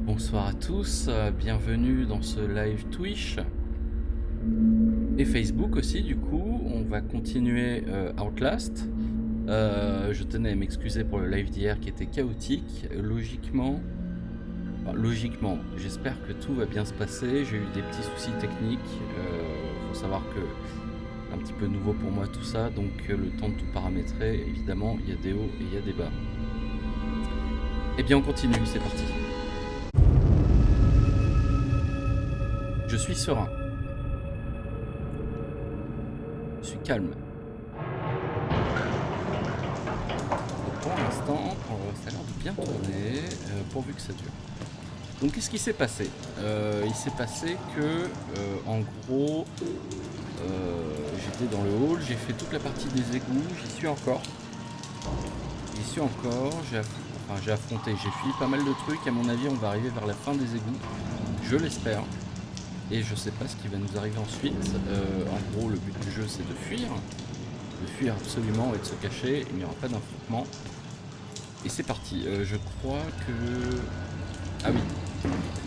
Bonsoir à tous, bienvenue dans ce live Twitch et Facebook aussi. Du coup, on va continuer Outlast. Je tenais à m'excuser pour le live d'hier qui était chaotique. Logiquement, j'espère que tout va bien se passer. J'ai eu des petits soucis techniques. Faut savoir que un petit peu nouveau pour moi tout ça, donc le temps de tout paramétrer. Évidemment, il y a des hauts et il y a des bas. Eh bien, on continue. C'est parti. Je suis serein. Je suis calme. Donc pour l'instant, ça a l'air de bien tourner, pourvu que ça dure. Donc qu'est-ce qui s'est passé? Il s'est passé que, en gros, j'étais dans le hall, j'ai fait toute la partie des égouts, j'y suis encore. J'ai affronté, j'ai fui pas mal de trucs. À mon avis, on va arriver vers la fin des égouts. Je l'espère. Et je sais pas ce qui va nous arriver ensuite. En gros, le but du jeu, c'est de fuir absolument et de se cacher. Il n'y aura pas d'affrontement. Et c'est parti. Je crois que... Ah oui,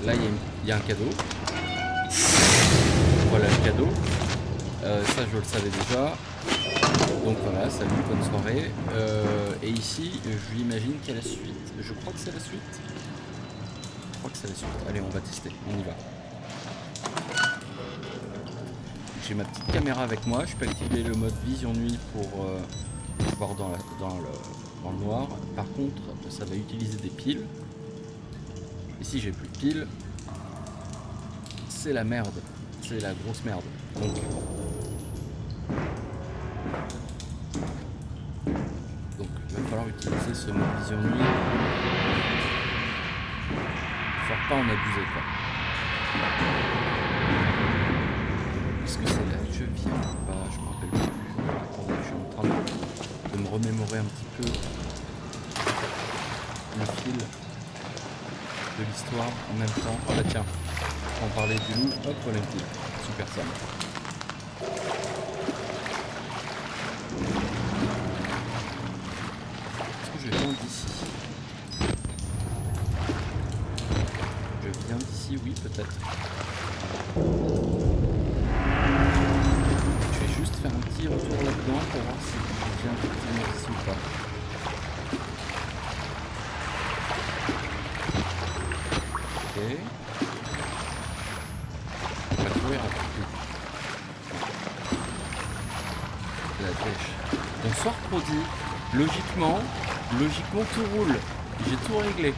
là il y a un cadeau. Voilà le cadeau. Ça, je le savais déjà. Donc voilà, salut, bonne soirée. Et ici, je l'imagine qu'il y a la suite. Je crois que c'est la suite. Allez, on va tester. On y va. J'ai ma petite caméra avec moi, je peux activer le mode vision nuit pour voir dans le noir. Par contre, ça va utiliser des piles. Et si j'ai plus de piles, c'est la merde. C'est la grosse merde. Donc il va falloir utiliser ce mode vision nuit. Il ne faut pas en abuser, quoi. Est-ce que c'est là que je viens ou pas? Je me rappelle plus. Attendez, je suis en train de me remémorer un petit peu le fil de l'histoire en même temps. Ah bah tiens, on parlait du loup, hop, voilà une pile. Super ça. Est-ce que je viens d'ici? Je viens d'ici, oui, peut-être. Faire un petit retour là-dedans pour voir si je viens effectivement ici ou pas. Ok. On va courir un peu. La dèche. Bonsoir Prodi. Logiquement tout roule. J'ai tout réglé.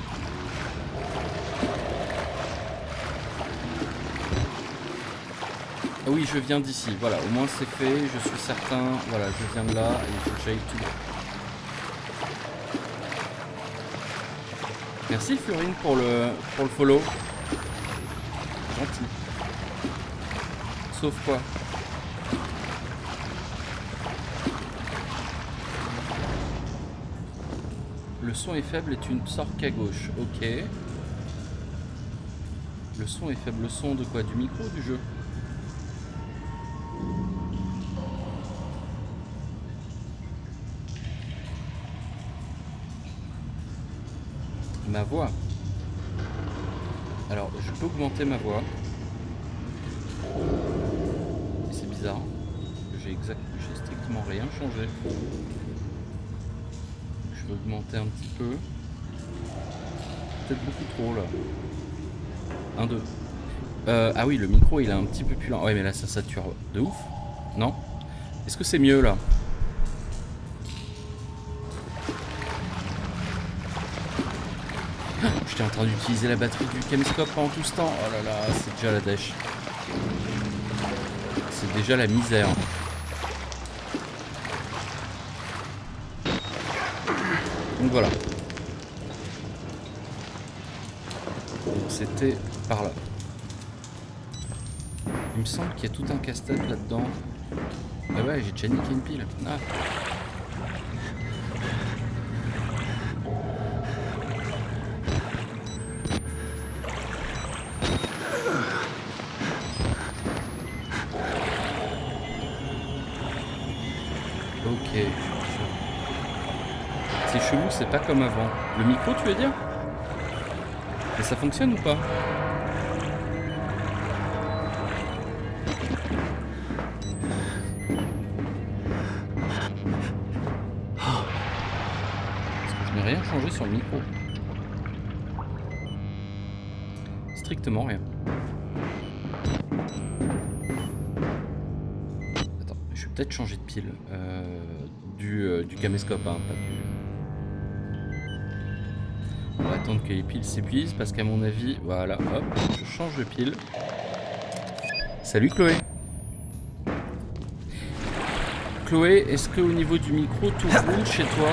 Oui, je viens d'ici, voilà, au moins c'est fait, je suis certain, voilà, je viens de là et il faut que j'aille tout droit. Merci Florine pour le follow. Gentil. Sauf quoi? Le son est faible et tu ne sors qu'à gauche, ok. Le son est faible, le son de quoi? Du micro ou du jeu? Ma voix. Alors, je peux augmenter ma voix. Et c'est bizarre. J'ai strictement rien changé. Je vais augmenter un petit peu. Peut-être beaucoup trop là. 1, 2. Ah oui, le micro il est un petit peu plus lent. Ouais, mais là ça sature de ouf. Non? Est-ce que c'est mieux là? Je J'étais en train d'utiliser la batterie du caméscope pendant tout ce temps. Oh là là, c'est déjà la dèche. C'est déjà la misère. Donc voilà. Donc c'était par là. Il me semble qu'il y a tout un casse-tête là-dedans. Ah ouais, j'ai déjà niqué une pile. Ah. Ok. C'est chelou, c'est pas comme avant. Le micro, tu veux dire? Mais ça fonctionne ou pas? Parce que je n'ai rien changé sur le micro. Strictement rien. Attends, je vais peut-être changer de pile. Du caméscope, hein, pas du... On va attendre que les piles s'épuisent parce qu'à mon avis, voilà, hop, je change de pile. Salut Chloé. Chloé, est-ce qu'au niveau du micro tout roule chez toi?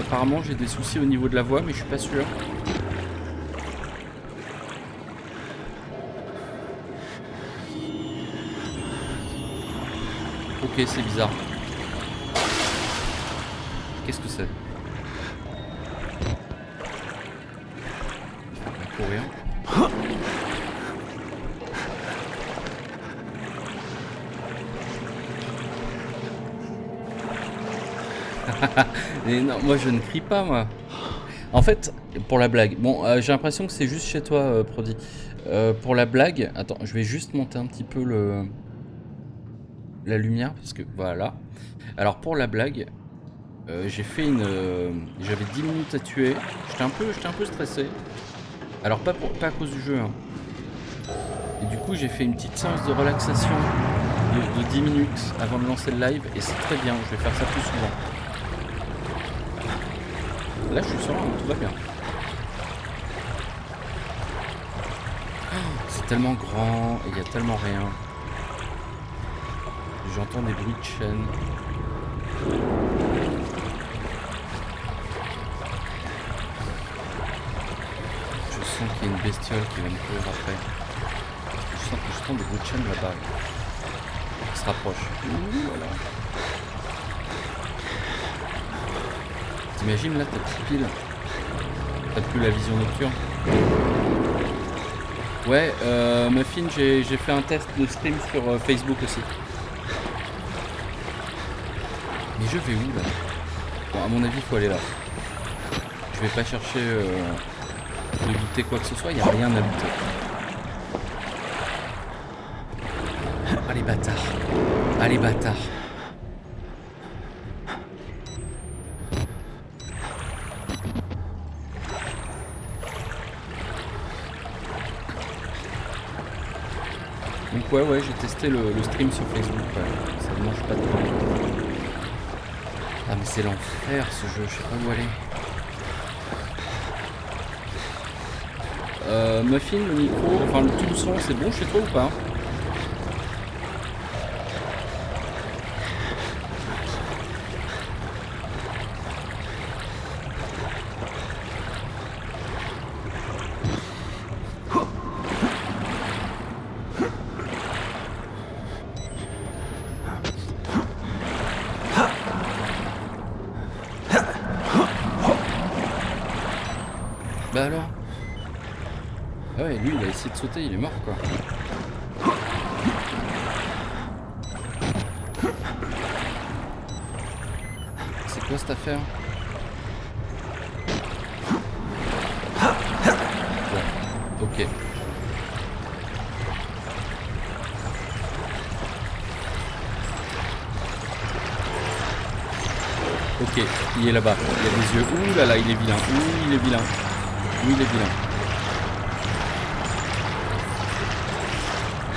Apparemment j'ai des soucis au niveau de la voix mais je suis pas sûr. Ok, c'est bizarre. Qu'est-ce que c'est? Courir. Et non, moi je ne crie pas moi. En fait, pour la blague, bon, j'ai l'impression que c'est juste chez toi, Prodi. Pour la blague, attends, je vais juste monter un petit peu la lumière parce que voilà. Alors pour la blague, j'ai fait j'avais 10 minutes à tuer. J'étais un peu stressé. Alors pas à cause du jeu, hein. Et du coup j'ai fait une petite séance de relaxation de 10 minutes avant de lancer le live et c'est très bien, je vais faire ça plus souvent. Là je suis serein, tout va bien. Oh, c'est tellement grand et il y a tellement rien. J'entends des bruits de chaîne. Je sens qu'il y a une bestiole qui va me courir après. Je sens des bruits de chaîne là-bas. Il se rapproche. Voilà. T'imagines là, ta petite pile. T'as plus la vision nocturne. Ouais, Muffin, j'ai fait un test de stream sur Facebook aussi. Mais je vais où là? Bon, à mon avis, il faut aller là. Je vais pas chercher de looter quoi que ce soit, il n'y a rien à looter. Ah les bâtards. Ah les bâtards. Donc ouais, j'ai testé le stream sur Facebook, ouais. Ça ne mange pas de temps. Ah mais c'est l'enfer ce jeu, je sais pas où aller. Muffin, le micro, enfin tout le son, c'est bon chez toi ou pas? Bah alors? Ah ouais, lui il a essayé de sauter, il est mort quoi. C'est quoi cette affaire? Bon, ok. Ok, il est là-bas, il a des yeux. Ouh là là, il est vilain. Ouh, il est vilain. Oui, il est vilain.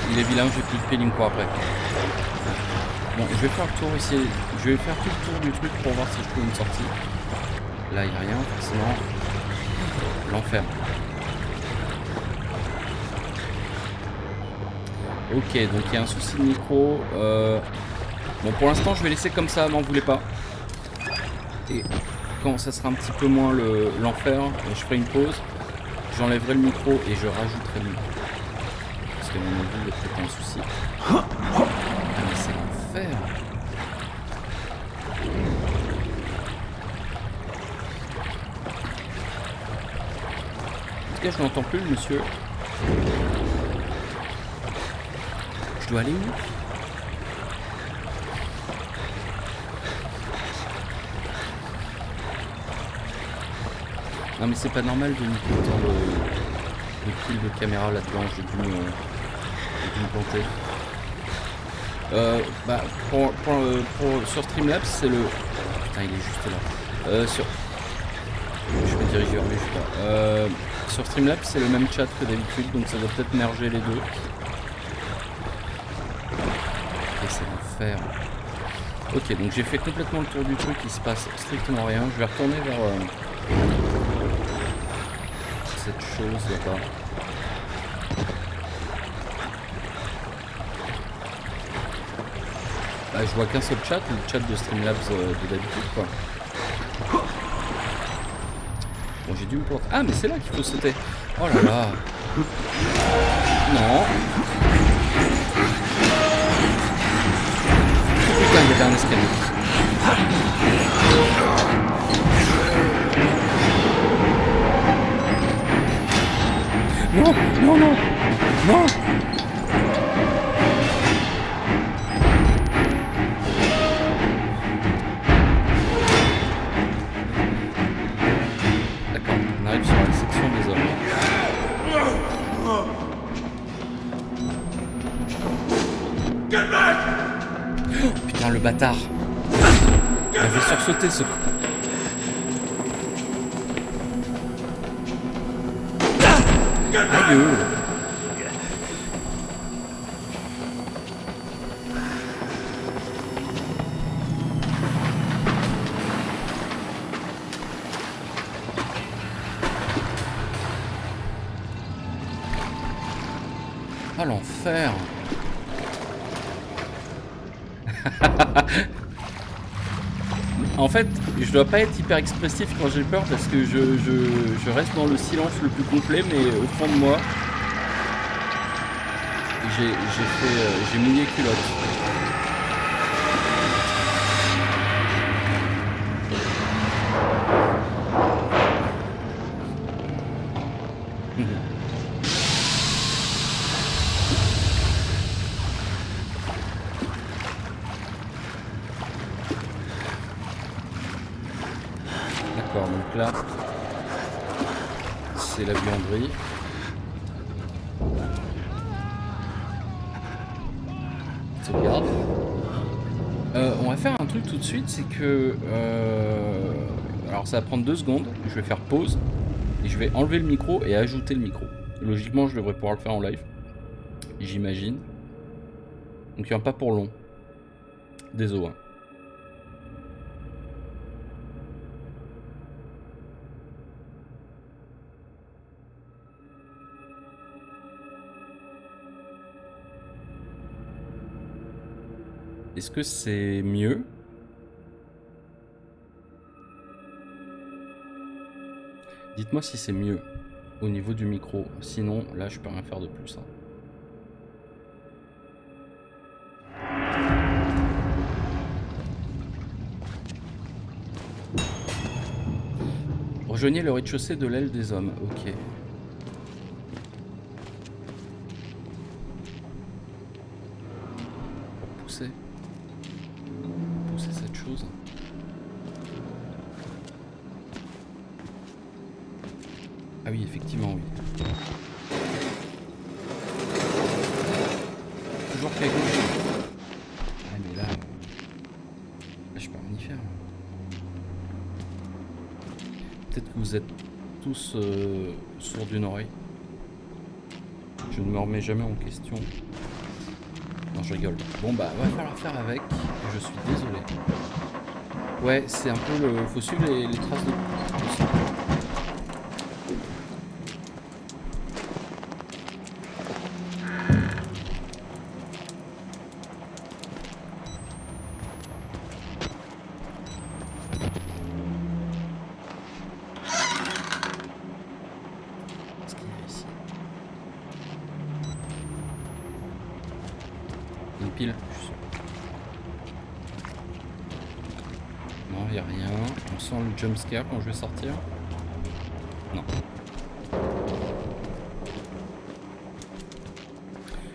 Il est vilain, j'ai plus de pile, il me court après. Bon, je vais faire le tour ici. Je vais faire tout le tour du truc pour voir si je trouve une sortie. Là, il n'y a rien, forcément. L'enfer. Ok, donc il y a un souci de micro. Bon, pour l'instant, je vais laisser comme ça, m'en voulez pas. Et quand ça sera un petit peu moins l'enfer, je ferai une pause. J'enlèverai le micro et je rajouterai le micro. Parce qu'à mon avis, il y a peut-être un souci. Ah, mais c'est l'enfer. En tout cas, je n'entends plus le monsieur. Je dois aller où? Non mais c'est pas normal de niquer autant de piles de caméra là-dedans, j'ai dû me planter. Bah sur Streamlabs c'est le... Putain il est juste là. Je vais diriger vers lui juste là. Sur Streamlabs c'est le même chat que d'habitude donc ça doit peut-être merger les deux. Ok c'est l'enfer. Ok donc j'ai fait complètement le tour du truc, il se passe strictement rien. Je vais retourner vers... cette chose là-bas. Bah, je vois qu'un seul chat, le chat de Streamlabs de d'habitude quoi. Bon j'ai dû me planter. Ah mais c'est là qu'il faut sauter. Oh là là. Non. Putain il y avait un escalier. Non, non, non, non. D'accord, on arrive sur la section des hommes. Oh, putain, le bâtard. Il avait sursauté ce coup. Aïe. Ah l'enfer. En fait, je dois pas être hyper expressif quand j'ai peur parce que je reste dans le silence le plus complet, mais au fond de moi, j'ai mouillé culotte. D'accord, donc là, c'est la buanderie. Sauvegarde. On va faire un truc tout de suite, c'est que... alors ça va prendre 2 secondes, je vais faire pause, et je vais enlever le micro et ajouter le micro. Logiquement, je devrais pouvoir le faire en live, j'imagine. Donc il n'y a pas pour long. Désolé. Est-ce que c'est mieux? Dites-moi si c'est mieux au niveau du micro. Sinon, là, je peux rien faire de plus. Rejoignez le rez-de-chaussée de l'aile des hommes. Ok. Pour pousser cette chose. Ah oui, effectivement, oui. Toujours qu'à gauche. Ah mais là je peux rien y faire. Peut-être que vous êtes tous sourds d'une oreille. Je ne me remets jamais en question. Non, je rigole. Bon bah, va falloir faire avec. Je suis désolé. Ouais, c'est un peu le... Faut suivre les traces de... Une pile. Non, y a rien. On sent le jumpscare quand je vais sortir. Non.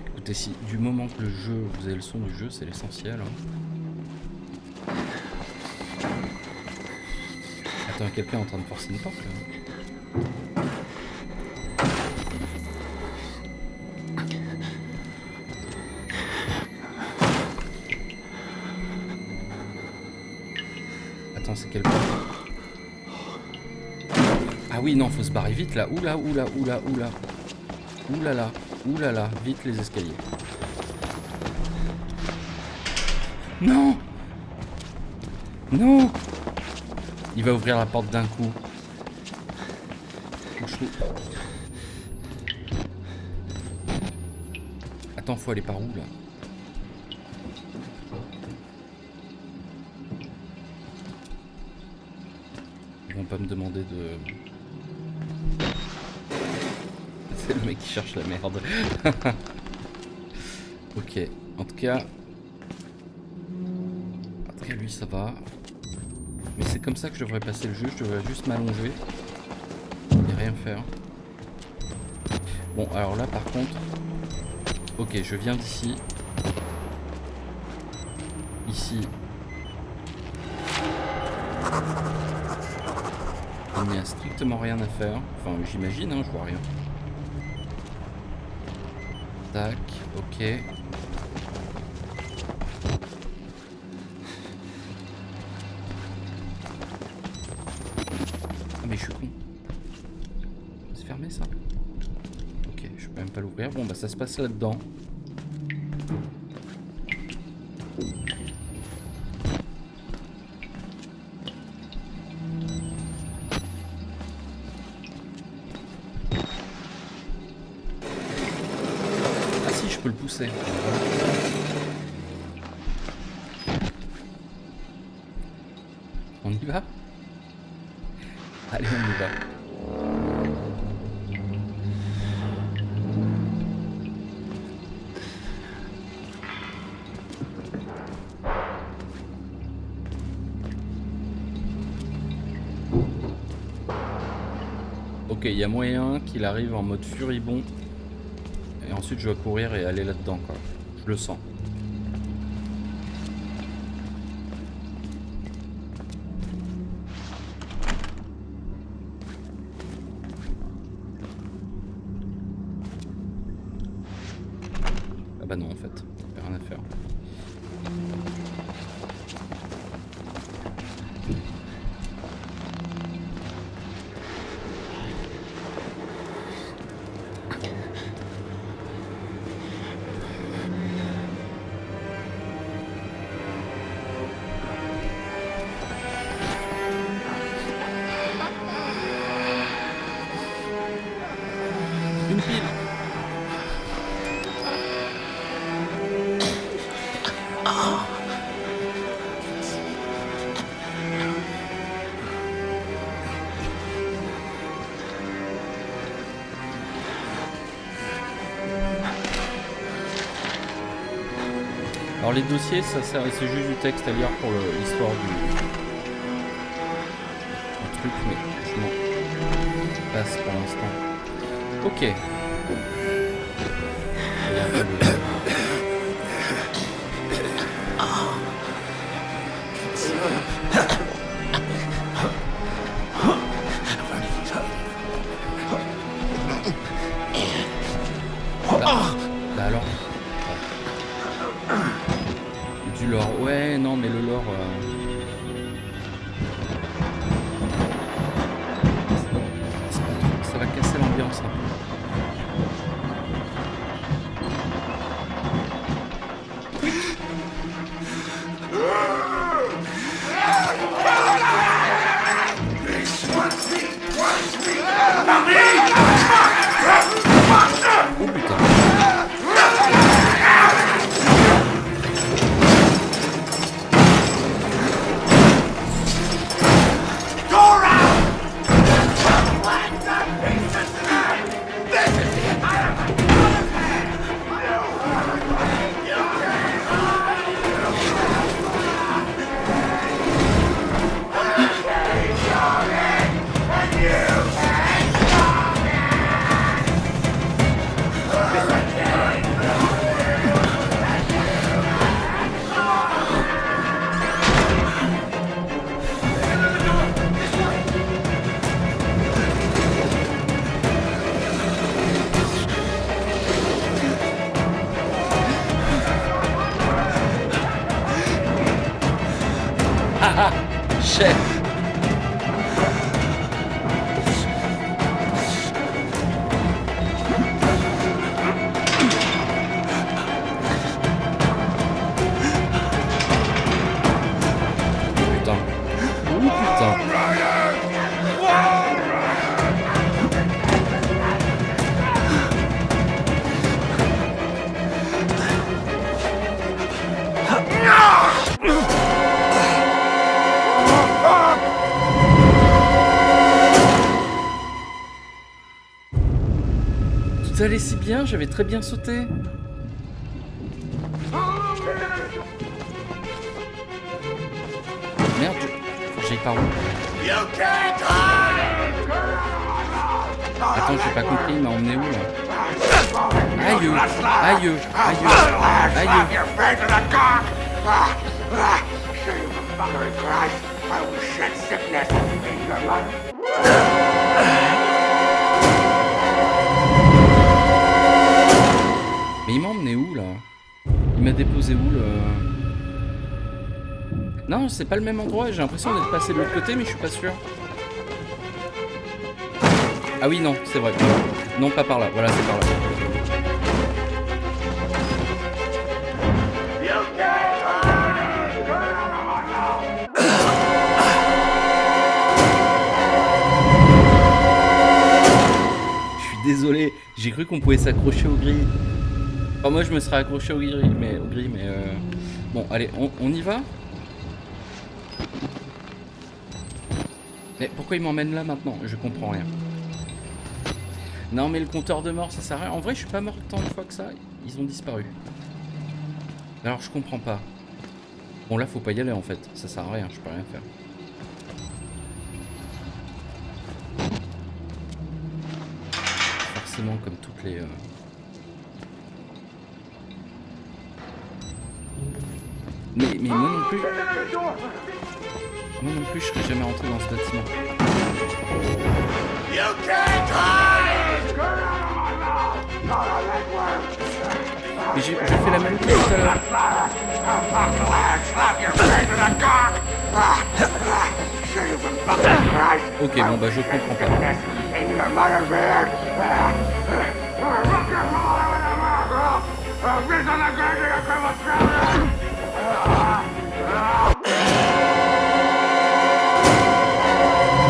Écoutez, si du moment que le jeu, vous avez le son du jeu, c'est l'essentiel. Hein. Attends, quelqu'un est en train de forcer une porte là. Attends, c'est quelle porte? Ah oui, non, faut se barrer vite là. Oula, oula, oula, oula. Oulala, oulala, vite les escaliers. Non! Non! Il va ouvrir la porte d'un coup. Attends, faut aller par où là? Ils vont pas me demander de... C'est le mec qui cherche la merde. Ok, en tout cas, lui ça va. Mais c'est comme ça que je devrais passer le jeu, je devrais juste m'allonger et rien faire. Bon, alors là par contre... Ok, je viens d'ici. Ici. Il n'y a strictement rien à faire. Enfin, j'imagine, hein, je vois rien. Tac, ok. Ah mais je suis con. C'est fermé ça? Ok, je peux même pas l'ouvrir. Bon bah ça se passe là-dedans. Je peux le pousser. On y va? Allez, on y va. Ok, il y a moyen qu'il arrive en mode furibond. Et ensuite je dois courir et aller là-dedans quoi. Je le sens. Ah bah non en fait, il n'y a rien à faire. Une pile. Alors les dossiers, ça sert, c'est juste du texte à lire pour l'histoire du truc, mais je m'en passe pour l'instant. Ok. Il y a un peu de... Bah alors. Du lore. Ouais, non, mais le lore... Ça va casser l'ambiance. Hein. Oh putain. cher. Putain. Oh putain. Tout allait si bien, j'avais très bien sauté. Merde, faut que j'aille par où? Attends, j'ai pas compris, il m'a emmené où là? Aïe, aïe, aïe, aïe. Mais il m'a emmené où là? Il m'a déposé où le... Non, c'est pas le même endroit, j'ai l'impression d'être passé de l'autre côté, mais je suis pas sûr. Ah oui, non, c'est vrai. Non, pas par là, voilà, c'est par là. Je suis désolé, j'ai cru qu'on pouvait s'accrocher aux grilles. Enfin, moi je me serais accroché aux grilles, mais... Bon, allez, on y va? Mais pourquoi il m'emmène là maintenant? Je comprends rien. Non mais le compteur de mort ça sert à rien. En vrai je suis pas mort tant de fois que ça. Ils ont disparu. Alors je comprends pas. Bon là faut pas y aller en fait. Ça sert à rien, je peux rien faire. Forcément comme toutes les... Mais moi non plus. Moi non plus je serais jamais rentré dans ce bâtiment. Mais j'ai fait la même chose tout à l'heure. Ok, bon bah je comprends pas.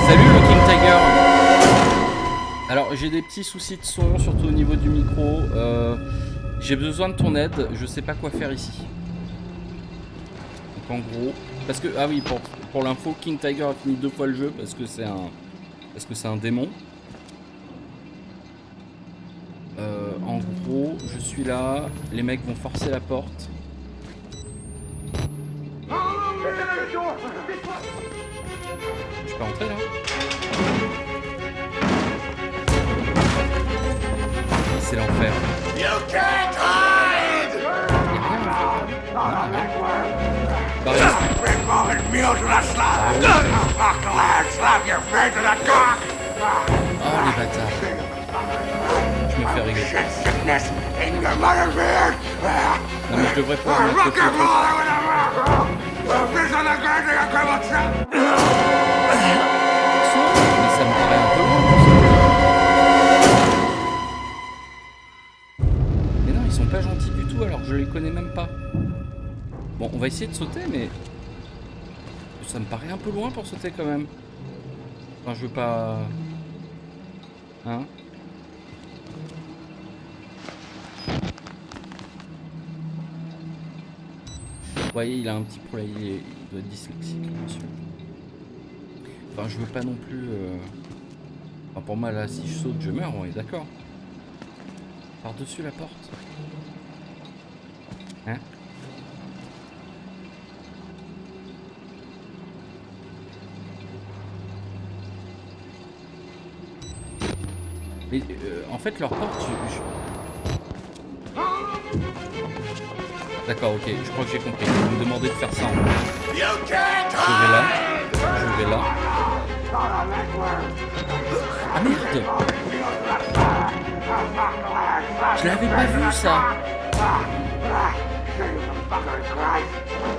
Salut le King Tiger. Alors j'ai des petits soucis de son, surtout au niveau du micro. J'ai besoin de ton aide, je sais pas quoi faire ici. Donc en gros, parce que ah oui pour l'info, King Tiger a fini 2 fois le jeu parce que c'est un démon. En gros, je suis là, les mecs vont forcer la porte. Je peux rentrer là? C'est l'enfer. Oh les bâtards. Je me fais régler. Non mais je devrais pouvoir mettre le feu. Mais ça me paraît un peu loin pour sauter. Mais non, ils sont pas gentils du tout alors que je les connais même pas. Bon, on va essayer de sauter, mais ça me paraît un peu loin pour sauter quand même. Enfin, je veux pas... Hein? Vous voyez, il a un petit problème, il doit être dyslexique, monsieur. Enfin, je veux pas non plus... Enfin, pour moi, là, si je saute, je meurs, on est d'accord. Par-dessus la porte. Hein? Mais en fait, leur porte, D'accord, ok, je crois que j'ai compris. Vous me demandez de faire ça en gros. Je vais là. Je vais là. Ah merde! Je l'avais pas vu ça!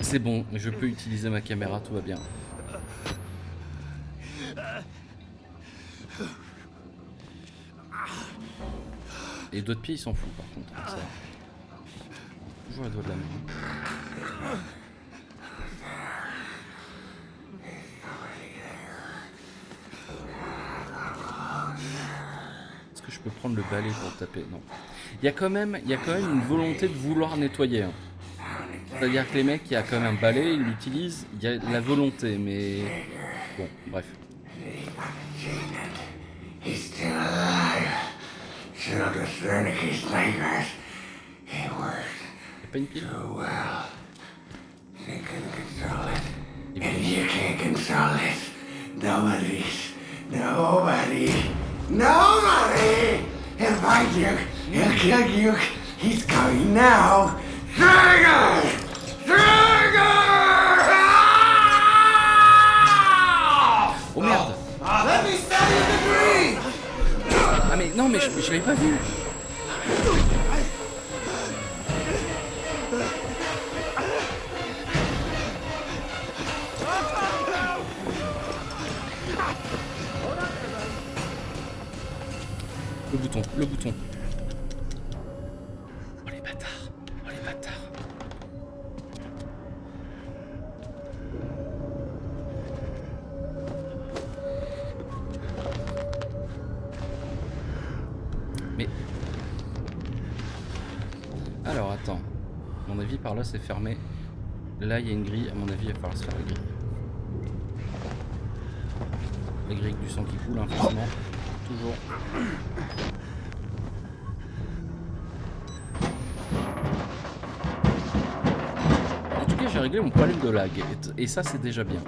C'est bon, je peux utiliser ma caméra, tout va bien. Et les doigts de pied, il s'en fout par contre. Ça. Toujours les doigts de la main. Est-ce que je peux prendre le balai pour taper? Non. Il y a quand même une volonté de vouloir nettoyer. Hein. C'est-à-dire que les mecs, il y a quand même un balai, ils l'utilisent, il y a la volonté, mais... Bon, bref. He's still alive. Silver Thernicus Lakers. He worked Y'a pas une pile? so well. They couldn't control it. And you can't control it. Nobody He'll find you. He'll kill you. He's coming now. Trigger! Trigger! Oh merde! Let me study the degree! Ah mais non, mais je l'avais pas vu! Le bouton. Oh les bâtards! Oh les bâtards! Mais... Alors attends. À mon avis par là c'est fermé. Là il y a une grille, à mon avis il va falloir se faire la grille. La grille avec du sang qui coule, hein, forcément. Toujours. En tout cas j'ai réglé mon problème de lag. Et ça c'est déjà bien.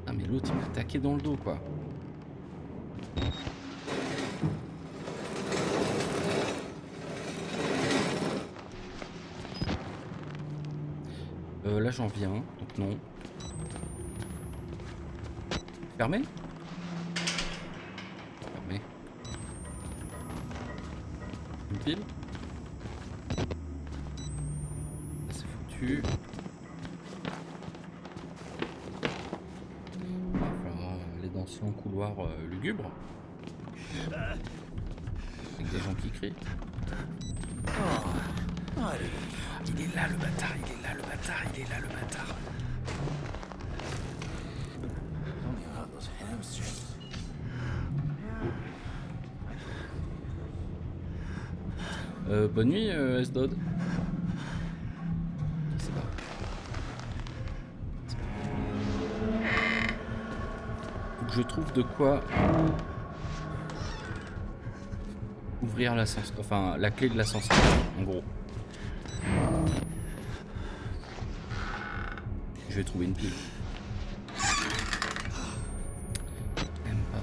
Ah mais l'autre il m'a attaqué dans le dos quoi. Là j'en viens, donc non. Fermé? Fermé. Une pile? C'est foutu. Il va falloir aller dans ce long couloir lugubre. Avec des gens qui crient. Il est là le bâtard, il est là le bâtard, il est là le bâtard. Bonne nuit, S-Dod. C'est pas. Faut que je trouve de quoi ouvrir l'ascenseur, enfin la clé de l'ascenseur, en gros. Je vais trouver une pile. Même pas.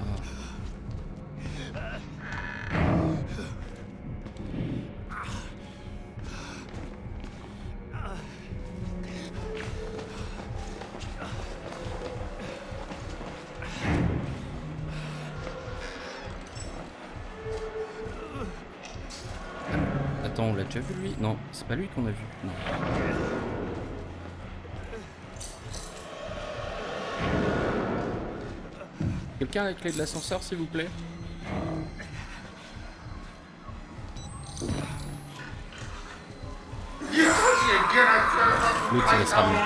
Attends, on l'a déjà vu lui? Non, c'est pas lui qu'on a vu. Non. Quelqu'un a la clé de l'ascenseur, s'il vous plaît? L'autre, il laissera bien.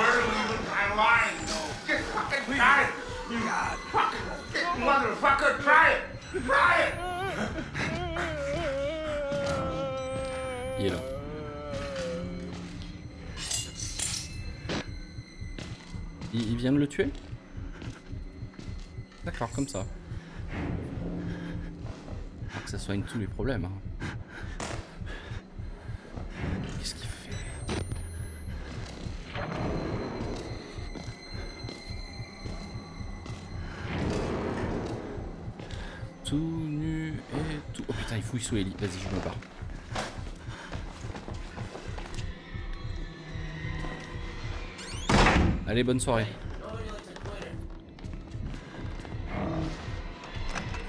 Il est là. Il vient de le tuer? D'accord, comme ça. Faut que ça soigne tous les problèmes. Hein. Qu'est-ce qu'il fait? Tout nu et tout... Oh putain, il fouille sous Ellie. Vas-y, je me barre. Allez, bonne soirée.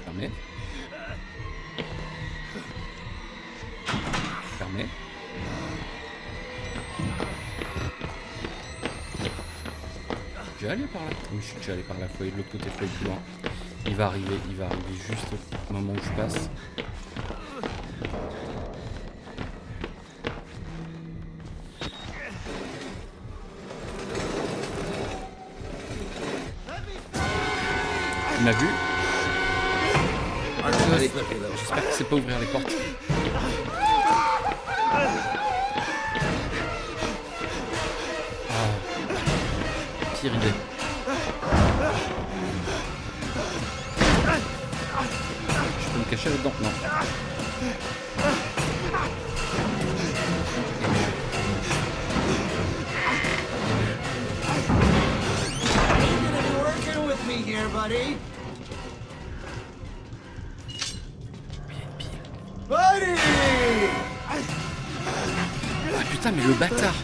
Fermé. fermé. J'ai allé par là. Oui, je suis déjà allé par là. Faut aller de l'autre côté, faut aller plus loin. Il va arriver juste au moment où je passe. Il m'a vu. Allez, j'espère qu'il sait pas ouvrir les portes. Pire idée. Je peux me cacher là-dedans? Non. Ah putain, mais le bâtard!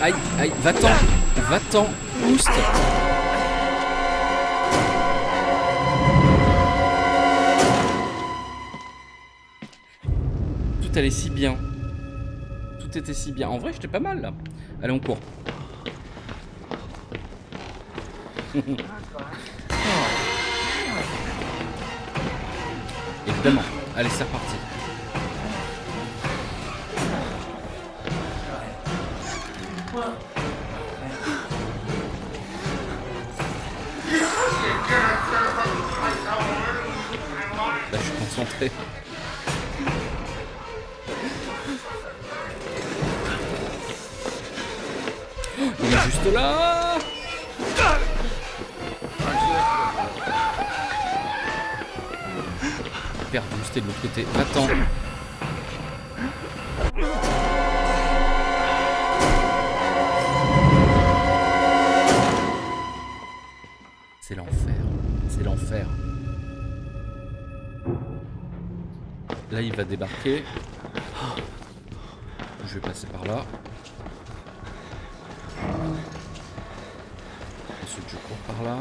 Aïe, aïe, va-t'en, oust. Tout allait si bien. Tout était si bien. En vrai, j'étais pas mal là. Allez, on court. Évidemment. Allez, c'est reparti. Là, je suis concentré. Il est juste là. Perdu, c'était de l'autre côté. Attends. C'est l'enfer. C'est l'enfer. Là, il va débarquer. Je vais passer par là. Ensuite, je cours par là.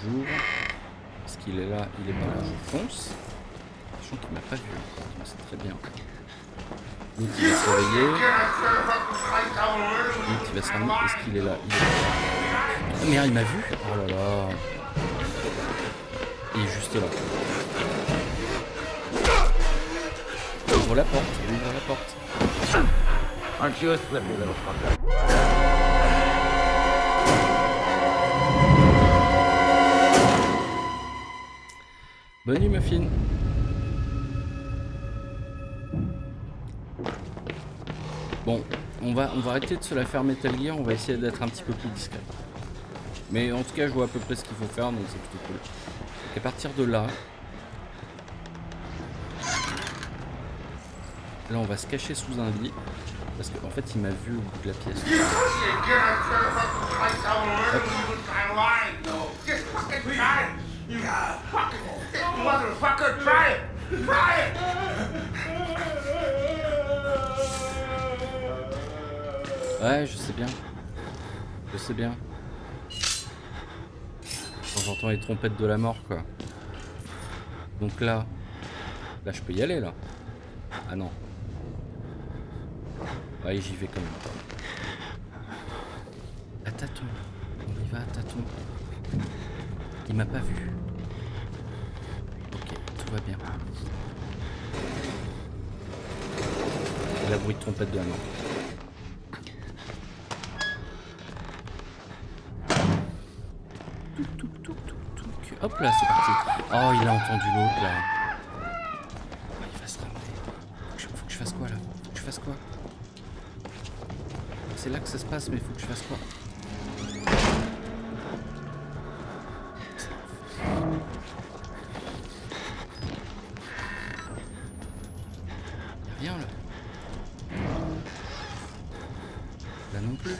J'ouvre. Est-ce qu'il est là? Il est par là. Je fonce. Sachant qu'il m'a pas vu encore. C'est très bien. L'autre, il va se réveiller. L'autre, il va se ramener. Est-ce qu'il est là? Il est là. Oh merde, il m'a vu. Oh là là. Il est juste là. Ouvre la porte. Ouvre la porte. Aren't you a slippery little fucker? Bonne nuit, Muffin. Bon, on va arrêter de se la faire Metal Gear, on va essayer d'être un petit peu plus discret. Mais en tout cas, je vois à peu près ce qu'il faut faire, donc c'est plutôt cool. Donc à partir de là, on va se cacher sous un lit, parce qu'en fait, il m'a vu au bout de la pièce. Ouais, je sais bien. Je sais bien. Quand j'entends les trompettes de la mort, quoi. Donc là, je peux y aller, là. Ah non. Ouais, j'y vais quand même. À tâtons. On y va à tâtons. Il m'a pas vu. Ok, tout va bien. La bruit de trompette de la mort. Hop là, c'est parti. Oh, il a entendu l'autre là. Oh, il va se ramener. Faut que je fasse quoi là? Faut que je fasse quoi? C'est là que ça se passe, mais faut que je fasse quoi? Y'a rien là. Là non plus.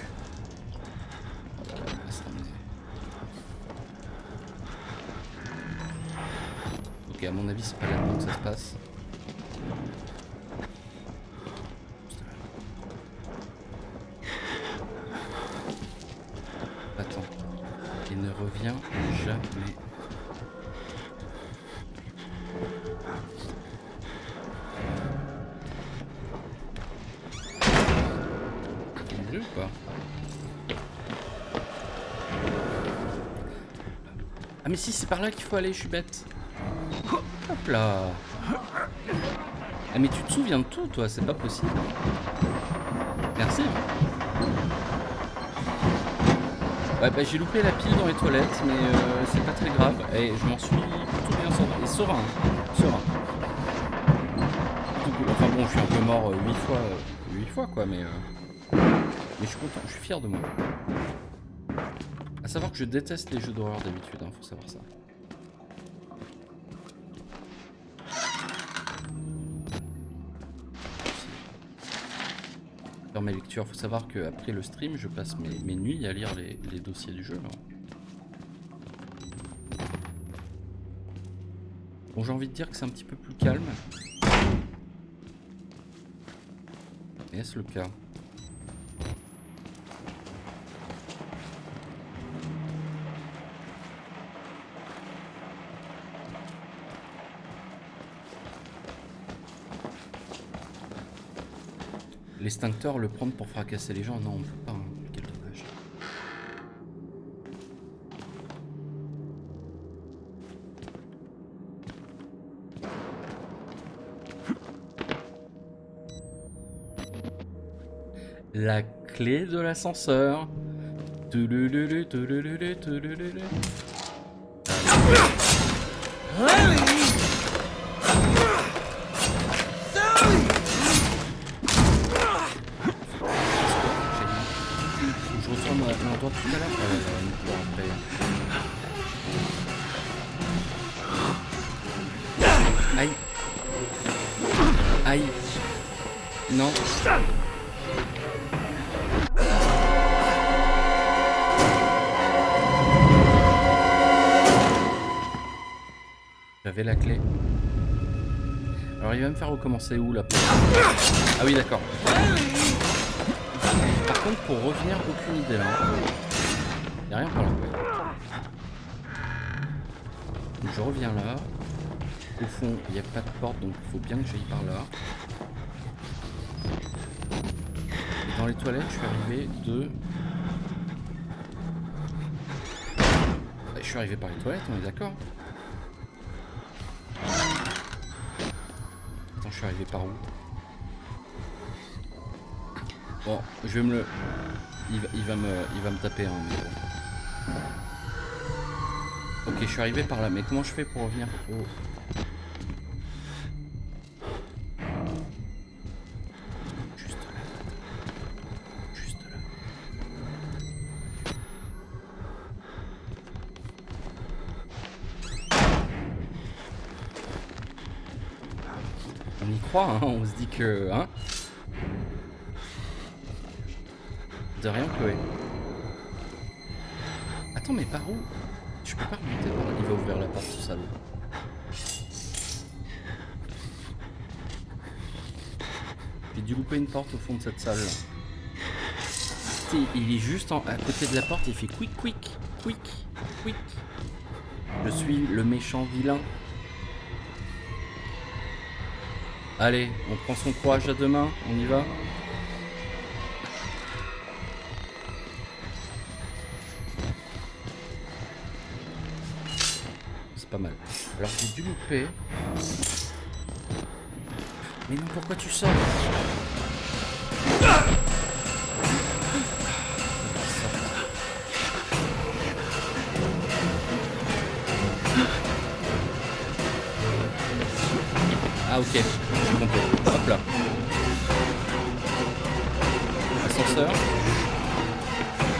Il va se ramener. Ok, à mon avis, c'est pas là-dedans que ça se passe. Attends, il ne revient jamais. pas? Ah mais si, c'est par là qu'il faut aller, je suis bête. Hop là. Ah mais tu te souviens de tout toi, c'est pas possible. Merci. Ouais bah j'ai loupé la pile dans les toilettes, mais c'est pas très grave. Et je m'en suis plutôt bien sorti. Et serein, serein. Tout cool. Enfin bon, je suis un peu mort 8 fois quoi, mais je suis content, je suis fier de moi. À savoir que je déteste les jeux d'horreur d'habitude, hein, faut savoir ça. Dans mes lectures, faut savoir qu'après le stream, je passe mes nuits à lire les dossiers du jeu. Là. Bon, j'ai envie de dire que c'est un petit peu plus calme. Mais est-ce le cas? L'extincteur, le prendre pour fracasser les gens, non, on peut pas, hein. Quel dommage. La clé de l'ascenseur. Touloululu, touloululu, touloululu. Je retourne à l'endroit tout à l'heure. Aïe. Aïe. Non. J'avais la clé. Alors il va me faire recommencer où là? Ah oui d'accord. Par contre pour revenir, aucune idée là. Y'a rien par là. Donc je reviens là. Au fond il n'y a pas de porte donc il faut bien que j'aille par là. Et dans les toilettes je suis arrivé de... Je suis arrivé par les toilettes, on est d'accord? Attends, je suis arrivé par où? Bon, je vais me le... Il va me taper, hein, mais... Ok, je suis arrivé par là, mais comment je fais pour revenir? Oh. Juste là. Juste là. On y croit, hein, on se dit que... Hein, de rien, Chloé. Attends, mais par où? Je peux pas remonter par là. Il va ouvrir la porte, ce salaud. J'ai dû louper une porte au fond de cette salle. Il est juste à côté de la porte, il fait quick, quick, quick, quick. Je suis le méchant vilain. Allez, on prend son courage à deux mains, on y va. C'est pas mal. Alors j'ai dû louper. Mais non, pourquoi tu sors? Ah ok, j'ai compris. Hop là. Ascenseur.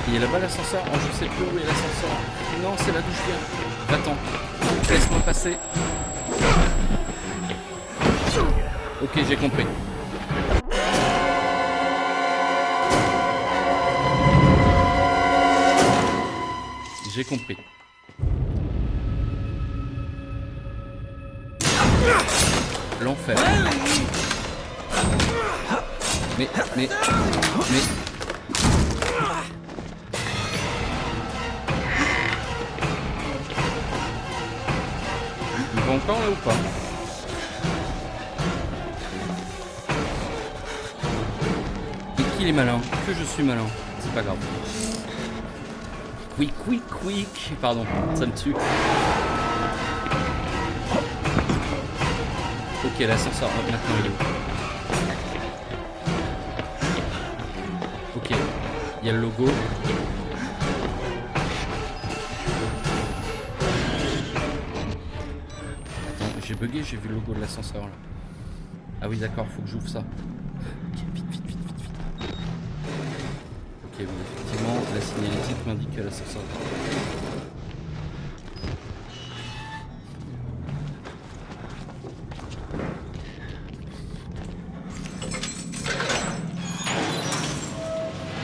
Il y a là-bas l'ascenseur. Oh, je sais plus où est l'ascenseur. Non, c'est là d'où je viens. Va-t'en. Laisse-moi passer. Ok, j'ai compris. J'ai compris. L'enfer. Mais... Il va encore là ou pas? Mais qu'il est malin, que je suis malin. C'est pas grave. Quick, quick, quick. Pardon, ça me tue. Ok, l'ascenseur, maintenant il est où? Ok, il y a le logo. Attends, j'ai bugué, j'ai vu le logo de l'ascenseur là. Ah oui d'accord, faut que j'ouvre ça. Ok, vite, vite, vite, vite, vite. Ok, bon, effectivement, la signalétique m'indique que l'ascenseur.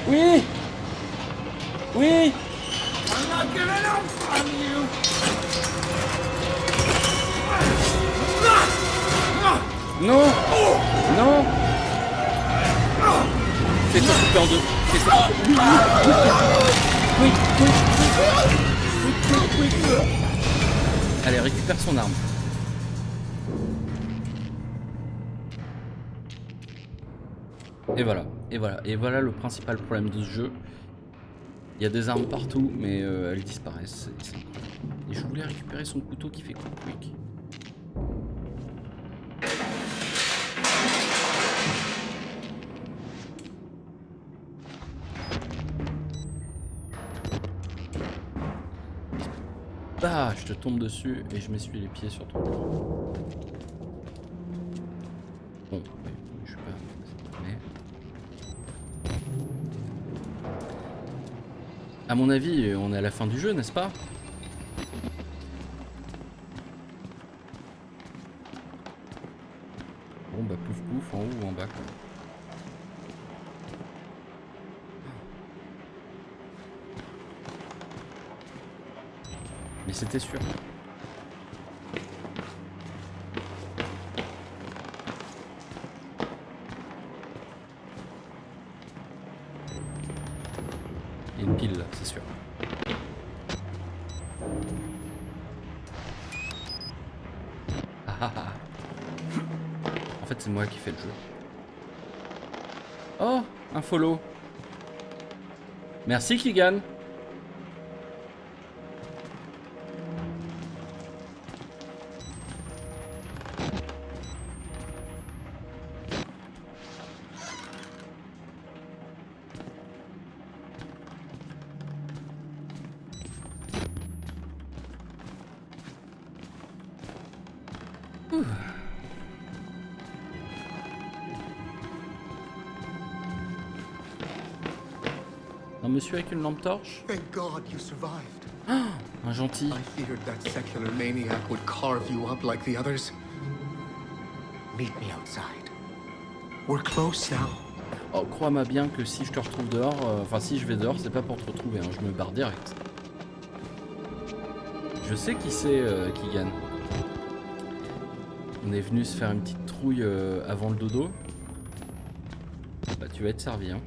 Oui! Oui! I'm not giving up on you! Non! Non! Fais-toi couper en deux. Fais-toi. Oui, oui, oui, oui. Allez, récupère son arme. Et voilà, et voilà, et voilà le principal problème de ce jeu. Il y a des armes partout, mais elles disparaissent. Et je voulais récupérer son couteau qui fait quick. Ah, je te tombe dessus et je m'essuie les pieds sur ton corps. Bon, je sais pas. Mais... à mon avis, on est à la fin du jeu, n'est-ce pas? Bon bah pouf pouf, en haut ou en bas quoi. Mais c'était sûr. Il y a une pile là, c'est sûr. Ah ah ah. En fait c'est moi qui fais le jeu. Oh, un follow. Merci Keegan. Un monsieur avec une lampe torche. Thank God you survived. Un gentil. I feared that secular maniac would carve you up like the others. Meet me outside. We're close now. Oh, crois-moi bien que si je te retrouve dehors, enfin si je vais dehors, c'est pas pour te retrouver, hein, je me barre direct. Je sais qui c'est qui gagne. On est venu se faire une petite trouille avant le dodo. Bah tu vas être servi hein.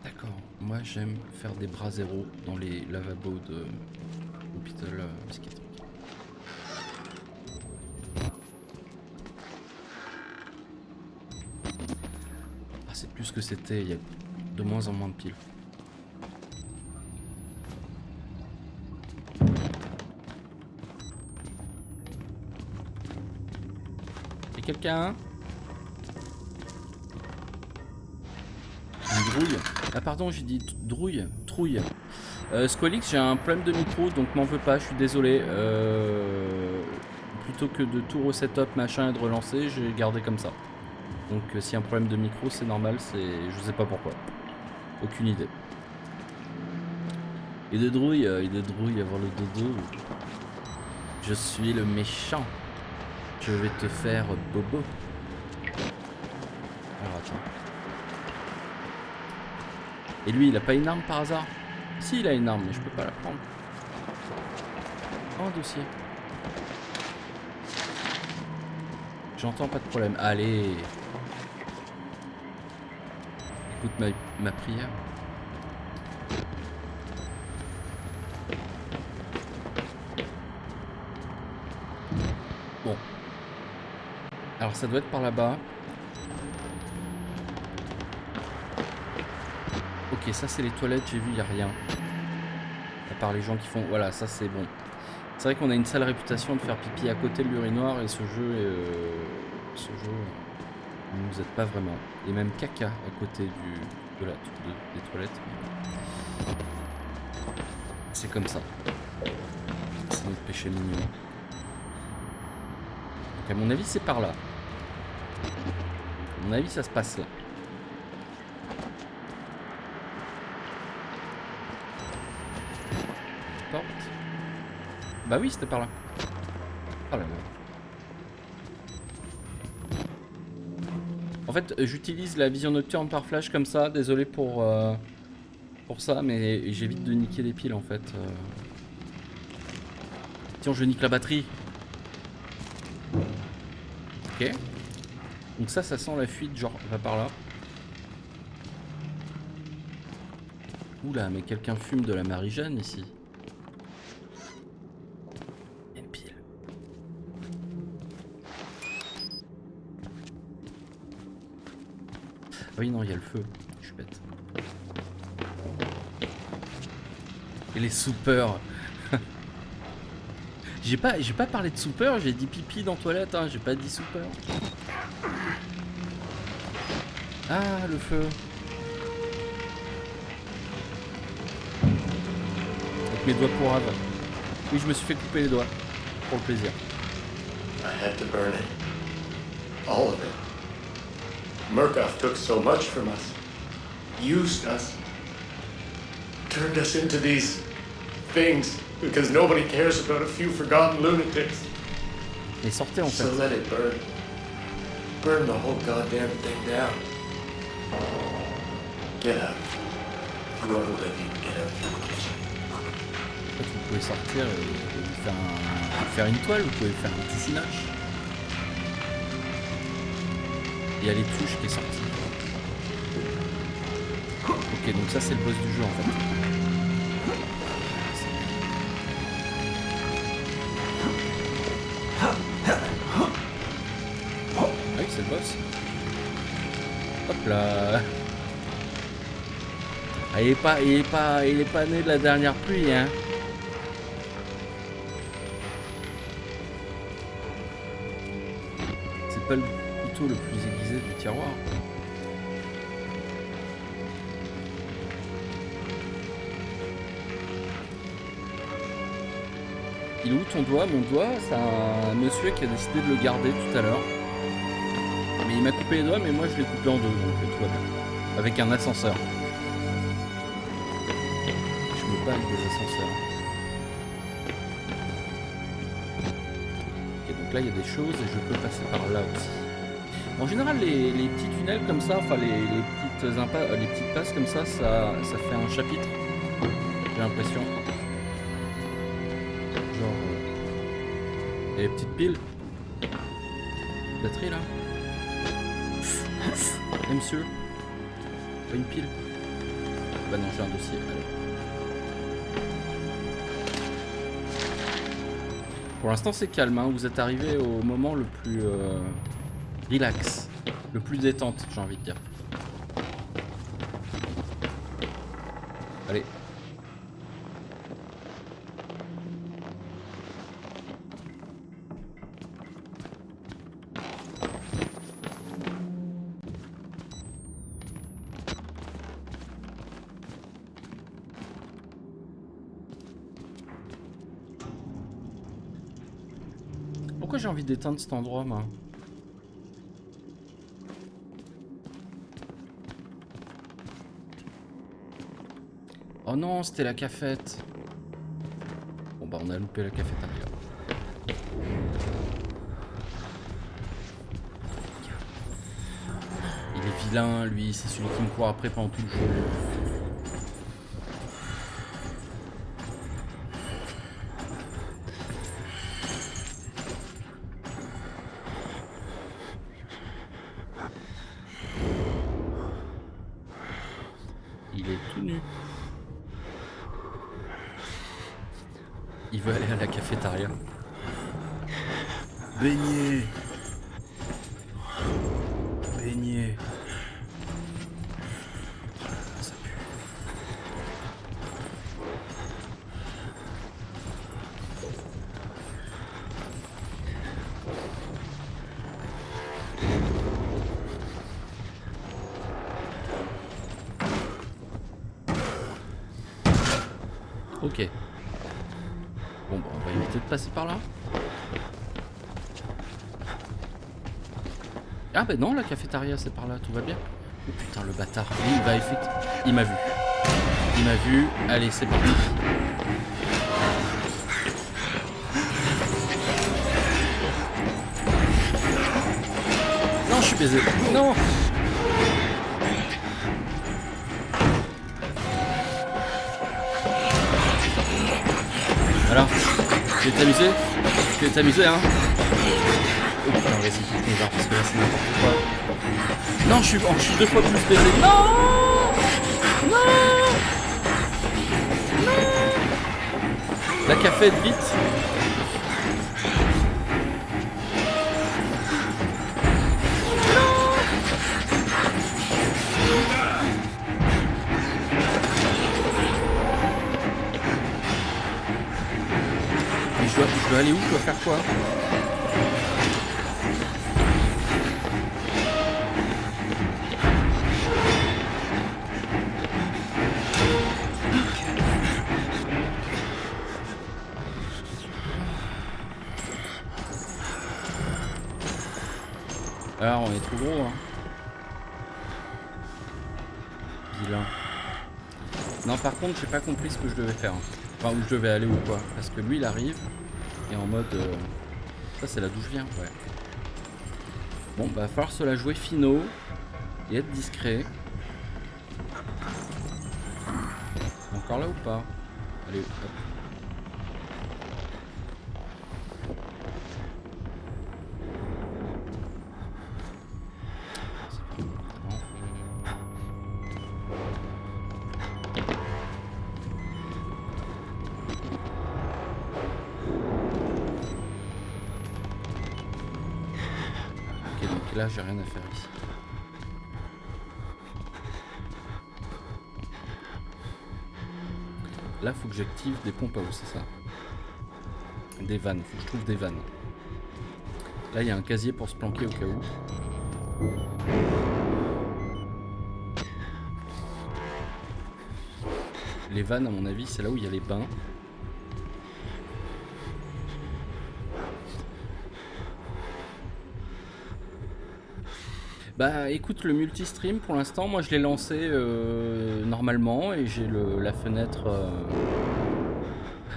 D'accord, moi j'aime faire des bras zéro dans les lavabos de l'hôpital psychiatrique. Ah c'est plus ce que c'était, il y a de moins en moins de piles. Et quelqu'un? Une drouille? Ah pardon, j'ai dit drouille, trouille. Squalix, j'ai un problème de micro, donc m'en veux pas, je suis désolé. Plutôt que de tout resetup machin et de relancer, j'ai gardé comme ça. Donc s'il y a un problème de micro, c'est normal, je sais pas pourquoi. Aucune idée. Et de drouille avant le dodo. Je suis le méchant. Je vais te faire bobo. Alors attends. Et lui, il a pas une arme par hasard? Si, il a une arme, mais je peux pas la prendre. Oh, un dossier. J'entends pas de problème. Allez. Écoute ma prière. ça doit être par là-bas. Ok, ça c'est les toilettes, j'ai vu, il n'y a rien. À part les gens qui font... Voilà, ça c'est bon. C'est vrai qu'on a une sale réputation de faire pipi à côté de l'urinoir et ce jeu ne nous aide pas vraiment. Et même caca à côté des toilettes. C'est comme ça. C'est notre péché mignon. Donc à mon avis c'est par là. À mon avis ça se passe là. Porte. Bah oui c'était par là. Oh là là. En fait j'utilise la vision nocturne par flash comme ça. Désolé pour ça mais j'évite de niquer les piles en fait. Tiens je nique la batterie. Ok. Donc ça sent la fuite genre va par là. Oula mais quelqu'un fume de la Marie-Jeanne ici. Il y a une pile. Ah oui non il y a le feu. Je suis bête. Et les soupeurs. J'ai pas parlé de soupeurs, j'ai dit pipi dans toilette, hein, j'ai pas dit soupeurs. Ah, le feu. Avec mes doigts pourraves. Oui, je me suis fait couper les doigts. Pour le plaisir. I had to burn it. All of it. Murkoff took so much from us. Used us. Turned us into these things because nobody cares about a few forgotten lunatics. Mais sortez en fait. So let it burn. Burn the whole goddamn thing down. Get out. Whoever let you get out. En fait, vous pouvez sortir et faire une toile, vous pouvez faire un dessinage. Il y a les touches qui est sorti. Ok, donc ça c'est le boss du jeu en fait. Ah oui, c'est le boss. Hop là. Ah, il est pas né de la dernière pluie, hein. C'est pas le couteau le plus aiguisé du tiroir. Il est où ton doigt? Mon doigt, c'est un monsieur qui a décidé de le garder tout à l'heure. Mais il m'a coupé les doigts, mais moi je l'ai coupé en deux, donc tout va bien. Avec un ascenseur. Je me bats avec des ascenseurs. Ok, donc là il y a des choses et je peux passer par là aussi. En général, les petits tunnels comme ça, enfin les petites passes comme ça fait un chapitre. J'ai l'impression. Genre, il y a les petites piles. Batterie là. Eh, monsieur. Pas une pile. Bah non, j'ai un dossier. Allez. Pour l'instant c'est calme, hein. Vous êtes arrivé au moment le plus relax, le plus détente, j'ai envie de dire. Allez. Pourquoi j'ai envie d'éteindre cet endroit, moi? Oh non, c'était la cafette. Bon bah on a loupé la cafétéria. Il est vilain, lui, c'est celui qui me court après pendant tout le jeu. Il est tout nu. Il veut aller à la cafétéria. Beignet. Ok. Bon, bah, on va éviter de passer par là. Ah bah non, la cafétéria c'est par là, tout va bien. Oh putain, le bâtard. Lui, il va effectivement... Il m'a vu. Il m'a vu. Allez, c'est parti. Non, je suis baisé. Non. Alors, tu veux t'amuser? Tu veux t'amuser, hein? Oh putain, vas-y, on va, parce que là c'est n'importe quoi. Non, je suis 2 fois plus baisé. Non! Non! Non! La café, vite! Je dois aller où? Je dois faire quoi? Alors on est trop gros hein. Vilain. Non par contre j'ai pas compris ce que je devais faire. Enfin où je devais aller ou quoi. Parce que lui il arrive et en mode... Ça c'est là d'où je viens, ouais. Bon bah va falloir se la jouer finaux et être discret. Encore là ou pas? Allez, hop. Là j'ai rien à faire ici. Là faut que j'active des pompes à eau, c'est ça. Des vannes, faut que je trouve des vannes. Là il y a un casier pour se planquer au cas où. Les vannes à mon avis c'est là où il y a les bains. Bah écoute, le multistream pour l'instant moi je l'ai lancé normalement et j'ai la fenêtre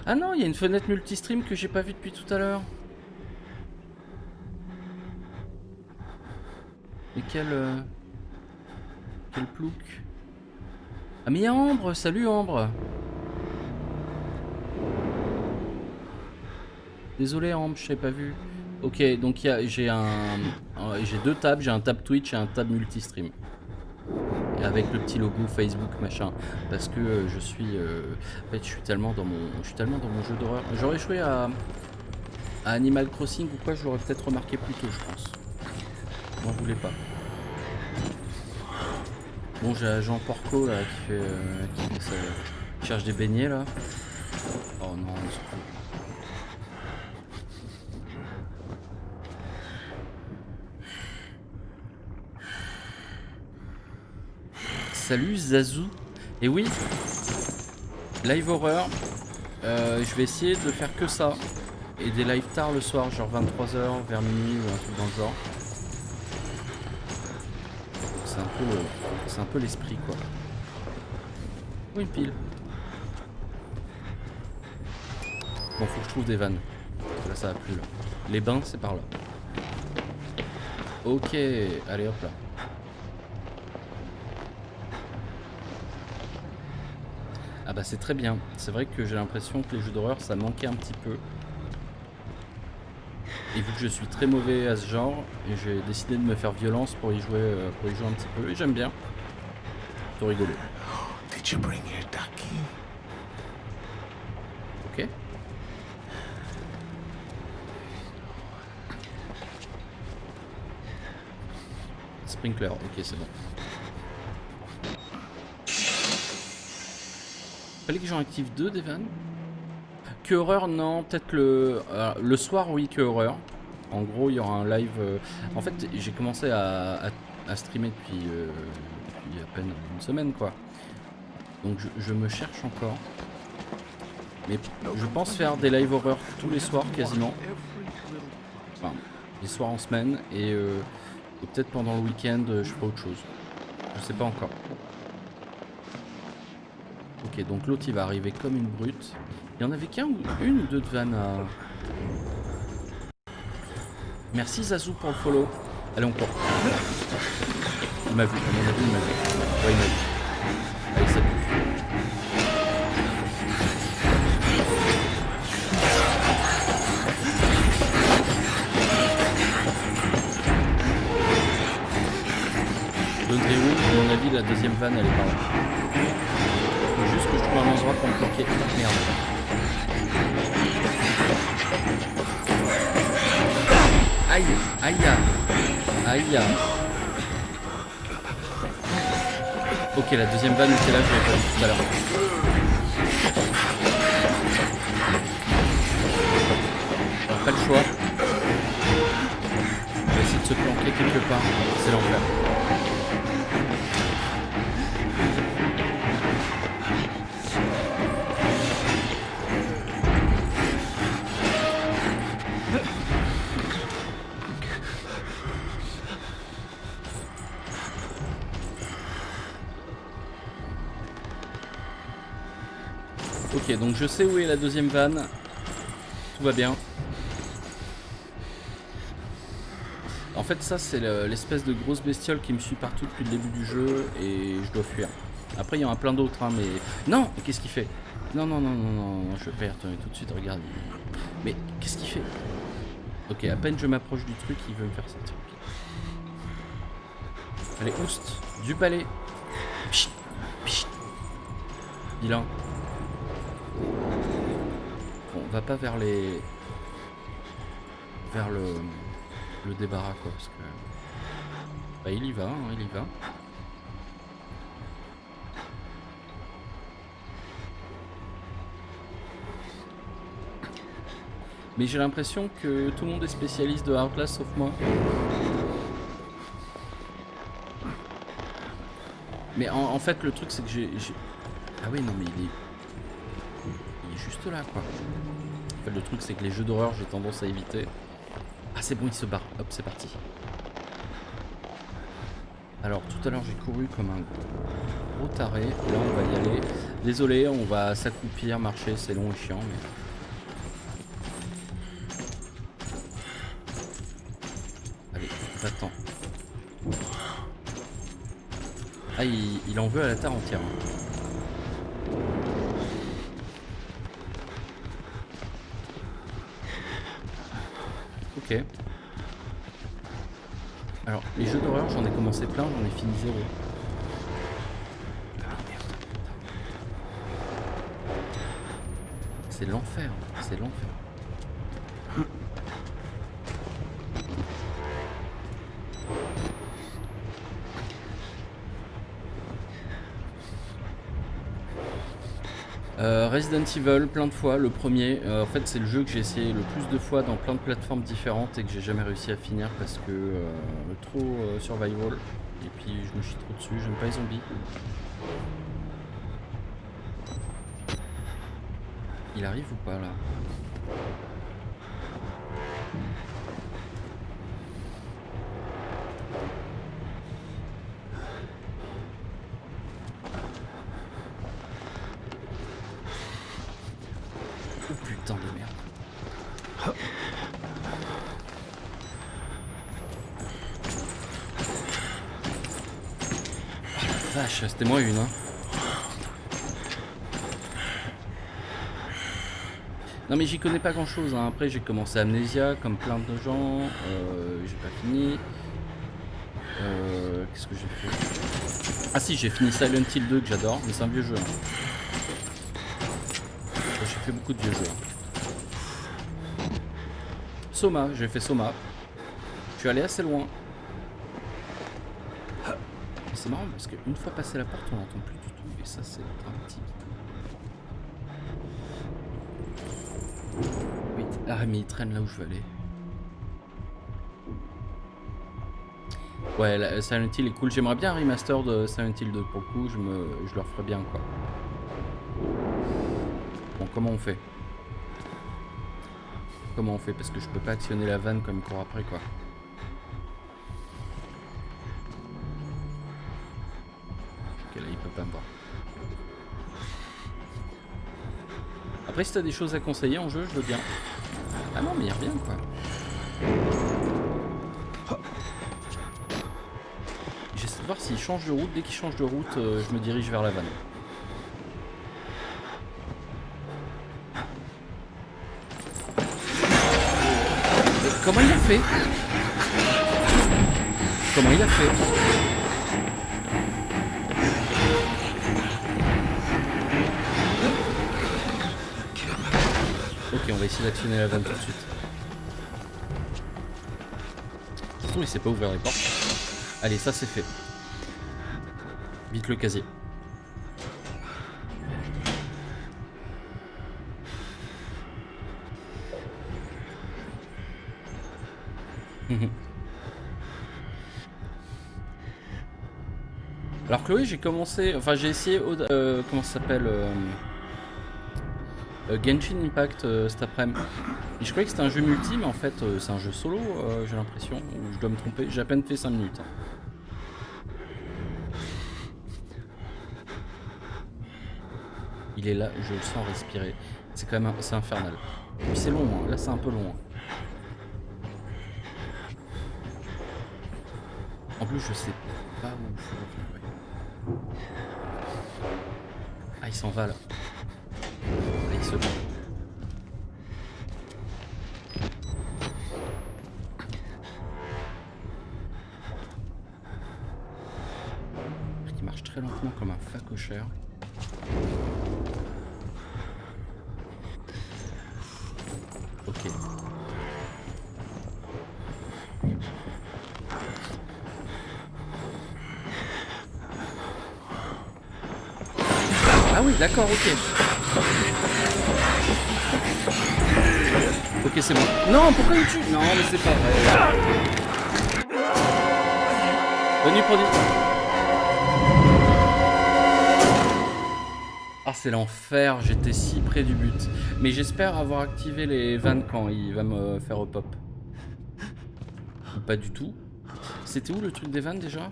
Ah non, il y a une fenêtre multistream que j'ai pas vue depuis tout à l'heure. Et quel plouc. Ah mais il y a Ambre, salut Ambre. Désolé Ambre, je t'ai pas vu. Ok, donc j'ai 2 tabs, j'ai un tab Twitch et un tab multistream. Et avec le petit logo Facebook machin. Parce que je suis en fait je suis tellement dans mon jeu d'horreur. J'aurais joué à Animal Crossing ou quoi, je l'aurais peut-être remarqué plus tôt, je pense. M'en voulez pas. Bon, j'ai Jean Porco là qui cherche des beignets là. Oh non, on se fout. Salut Zazou. Et oui, live horreur. Je vais essayer de faire que ça. Et des lives tard le soir, genre 23h, vers minuit ou un truc dans le genre. C'est un peu l'esprit quoi. Oh, une pile. Bon, faut que je trouve des vannes. Là ça va plus là. Les bains c'est par là. Ok, allez hop là. Ah bah c'est très bien. C'est vrai que j'ai l'impression que les jeux d'horreur ça manquait un petit peu. Et vu que je suis très mauvais à ce genre, j'ai décidé de me faire violence pour y jouer un petit peu. Et j'aime bien. C'est rigolo. Did you bring your ducky? Ok. Sprinkler, ok c'est bon. Fallait que j'en active 2 des vannes. Que horreur, non, peut-être le soir, oui, que horreur. En gros, il y aura un live. En fait, j'ai commencé à streamer depuis à peine une semaine, quoi. Donc, je me cherche encore. Mais je pense faire des live horror tous les soirs quasiment. Enfin, les soirs en semaine et peut-être pendant le week-end je ferai autre chose. Je sais pas encore. Ok, donc l'autre il va arriver comme une brute. Il y en avait qu'un ou une ou deux de vannes à... Merci Zazou pour le follow. Allez, on court. Il m'a vu, à mon avis il m'a vu. Ouais, il m'a vu. Allez, ça pue. De Dréou, à mon avis la deuxième vanne elle est par là. Faut juste que je trouve un endroit pour me planquer. Merde. Aïe, aïe, aïe. Ok, la deuxième vanne était là, je l'avais pas vu tout à l'heure. Pas le choix. On va essayer de se planquer quelque part. C'est l'enfer. Ok, donc je sais où est la deuxième vanne. Tout va bien. En fait, ça, c'est l'espèce de grosse bestiole qui me suit partout depuis le début du jeu et je dois fuir. Après, il y en a plein d'autres, hein, mais... Non! Qu'est-ce qu'il fait? Non, je vais pas y retourner tout de suite, regarde. Mais qu'est-ce qu'il fait? Ok, à peine je m'approche du truc, il veut me faire sortir. Okay. Allez, oust! Du palais! Pchit! Pchit! Vilain. Bon, on va pas vers les... vers le débarras quoi, parce que... Bah il y va, hein, il y va. Mais j'ai l'impression que tout le monde est spécialiste de Outlast sauf moi. Mais en fait le truc c'est que j'ai... Ah oui non mais il est juste là quoi. En fait le truc c'est que les jeux d'horreur j'ai tendance à éviter. Ah c'est bon il se barre, hop c'est parti. Alors tout à l'heure j'ai couru comme un gros taré, là on va y aller. Désolé on va s'accroupir, marcher, c'est long et chiant mais... Allez, va-t'en. Ah il en veut à la terre entière. Ok. Alors, les jeux d'horreur, j'en ai commencé plein, j'en ai fini 0. Ah merde. C'est l'enfer, c'est l'enfer. Resident Evil, plein de fois, le premier. En fait, c'est le jeu que j'ai essayé le plus de fois dans plein de plateformes différentes et que j'ai jamais réussi à finir parce que trop survival. Et puis je me chie trop dessus, j'aime pas les zombies. Il arrive ou pas là? Oh putain de merde. Oh la vache, c'était moi une hein. Non mais j'y connais pas grand chose hein. Après j'ai commencé Amnesia comme plein de gens. J'ai pas fini. Qu'est-ce que j'ai fait? Ah si j'ai fini Silent Hill 2 que j'adore, mais c'est un vieux jeu. Hein. J'ai fait beaucoup de vieux jeux. Soma, j'ai fait Soma. Je suis allé assez loin. C'est marrant parce qu'une fois passé la porte on n'entend plus du tout. Et ça c'est dramatique. Oui, ah mais il traîne là où je veux aller. Ouais, la Silent Hill est cool. J'aimerais bien un remaster de Silent Hill 2 pour le coup. Je le referais bien quoi. Bon, comment on fait? Comment on fait? Parce que je peux pas actionner la vanne comme il court après, quoi. Ok, là, il peut pas me voir. Après, si t'as des choses à conseiller en jeu, je veux bien. Ah non, mais il revient, quoi. J'essaie de voir s'il change de route. Dès qu'il change de route, je me dirige vers la vanne. Comment il a fait? Comment il a fait? Ok, on va essayer d'actionner la vanne tout de suite. Ça se trouve, il sait pas ouvrir les portes. Allez, ça c'est fait. Vite le casier. Alors Chloé, j'ai commencé, enfin j'ai essayé, comment ça s'appelle, Genshin Impact cet après-midi. Et je croyais que c'était un jeu multi, mais en fait c'est un jeu solo, j'ai l'impression, ou je dois me tromper, j'ai à peine fait 5 minutes. Hein. Il est là, je le sens respirer. C'est quand même, c'est infernal. Et puis c'est long, hein. Là c'est un peu long. Hein. En plus je sais pas où il faut. Ah, il s'en va là. Là, il se bat. Il marche très lentement comme un facochère. Ok. Ah oui, d'accord, ok. Ok, c'est bon. Non, pourquoi il tue? Non, mais c'est pas vrai. Bonne nuit, produit. Ah, c'est l'enfer, j'étais si près du but. Mais j'espère avoir activé les vannes quand il va me faire pop. Ou pas du tout. C'était où le truc des vannes déjà?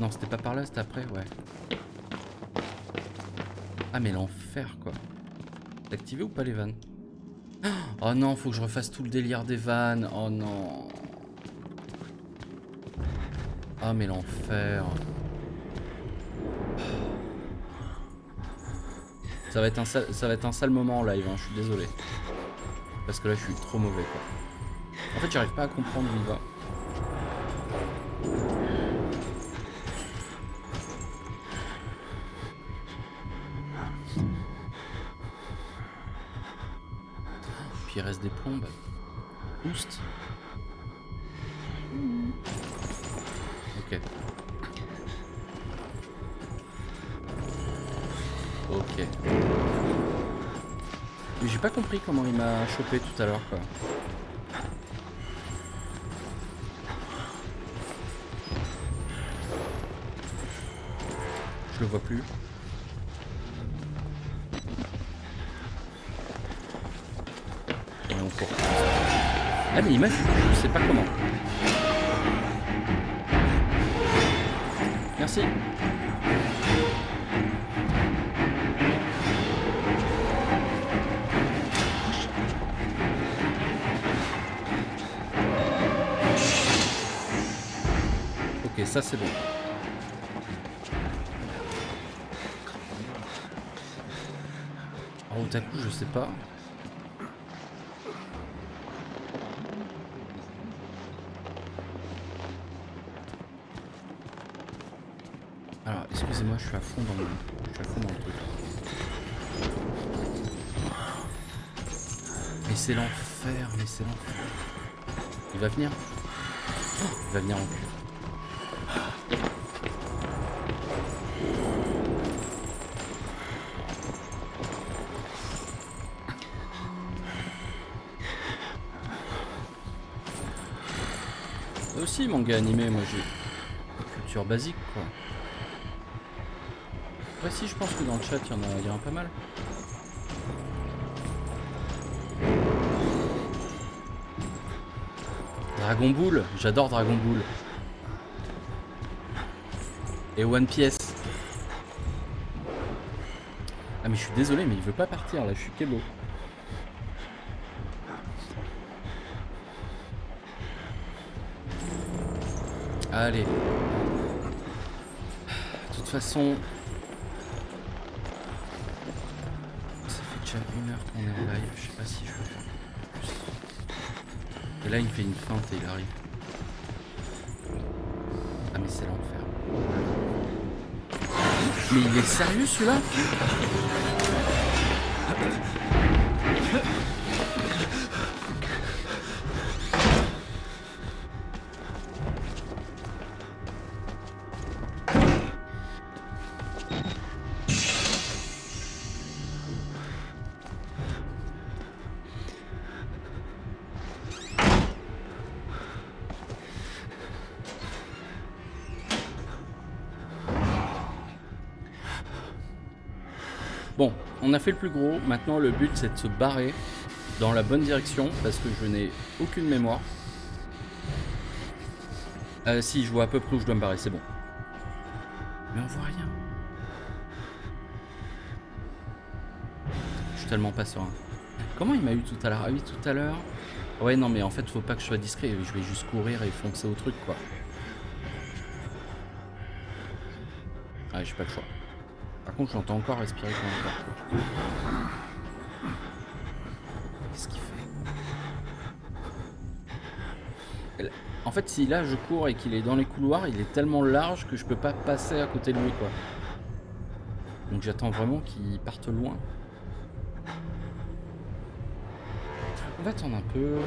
Non, c'était pas par là, c'était après, ouais. Ah, mais l'enfer, quoi. T'as activé ou pas les vannes? Oh non, faut que je refasse tout le délire des vannes. Oh non. Ah, mais l'enfer. Ça va être un sale moment en live, hein, je suis désolé. Parce que là, je suis trop mauvais, quoi. En fait, j'arrive pas à comprendre où il va. Puis il reste des plombes. Oust. Ok. Ok. Mais j'ai pas compris comment il m'a chopé tout à l'heure, quoi. Je le vois plus. Et on court. Ah mais il m'a vu, je sais pas comment. Merci. Ok, ça c'est bon. Oh, tout à coup, je sais pas. Alors, excusez-moi, je suis à fond dans le truc. Mais c'est l'enfer, mais c'est l'enfer. Il va venir. Oh, il va venir en cul. Aussi manga animé, moi j'ai culture basique quoi. Ouais, si, je pense que dans le chat, il y en a pas mal. Dragon Ball, j'adore Dragon Ball. Et One Piece. Ah mais je suis désolé, mais il veut pas partir là, je suis Kebo. Allez. De toute façon... Ça fait déjà 1 heure qu'on est en live, je sais pas si je veux faire plus. Et là il me fait une feinte et il arrive. Ah mais c'est l'enfer. Mais il est sérieux celui-là? Bon, on a fait le plus gros, maintenant le but c'est de se barrer dans la bonne direction parce que je n'ai aucune mémoire. Si, je vois à peu près où je dois me barrer, c'est bon. Mais on voit rien. Je suis tellement pas serein. Comment il m'a eu tout à l'heure? Ah oui, tout à l'heure. Ouais, non, mais en fait, faut pas que je sois discret. Je vais juste courir et foncer au truc, quoi. Ah, j'ai pas le choix. Par contre, j'entends encore respirer quand même. Qu'est-ce qu'il fait? En fait, si là je cours et qu'il est dans les couloirs, il est tellement large que je peux pas passer à côté de lui, quoi. Donc j'attends vraiment qu'il parte loin. On va attendre un peu.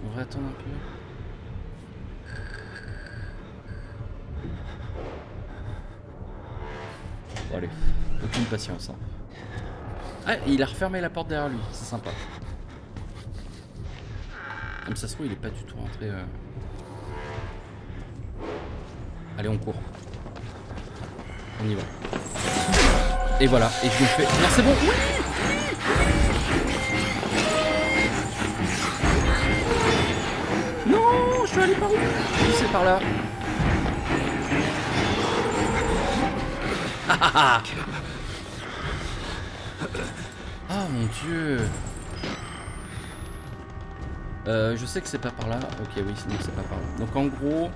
On va attendre un peu. Bon, allez, aucune patience. Hein. Ah, il a refermé la porte derrière lui, c'est sympa. Comme ça se trouve, il est pas du tout rentré. Allez, on court. On y va. Et voilà, et je me fais. Non, c'est bon. Oui, oui. Non, je suis allé par où? Oui, c'est par là. Ah mon dieu. Je sais que c'est pas par là. Ok, oui, sinon c'est pas par là. Donc en gros...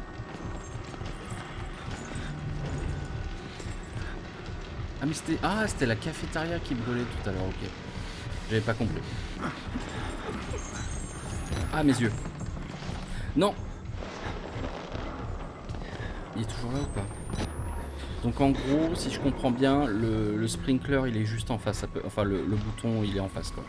Ah mais c'était... Ah, c'était la cafétéria qui brûlait tout à l'heure, ok. J'avais pas compris. Ah, mes yeux. Non. Il est toujours là ou pas? Donc en gros, si je comprends bien, le sprinkler il est juste en face. Enfin, le bouton il est en face, quoi.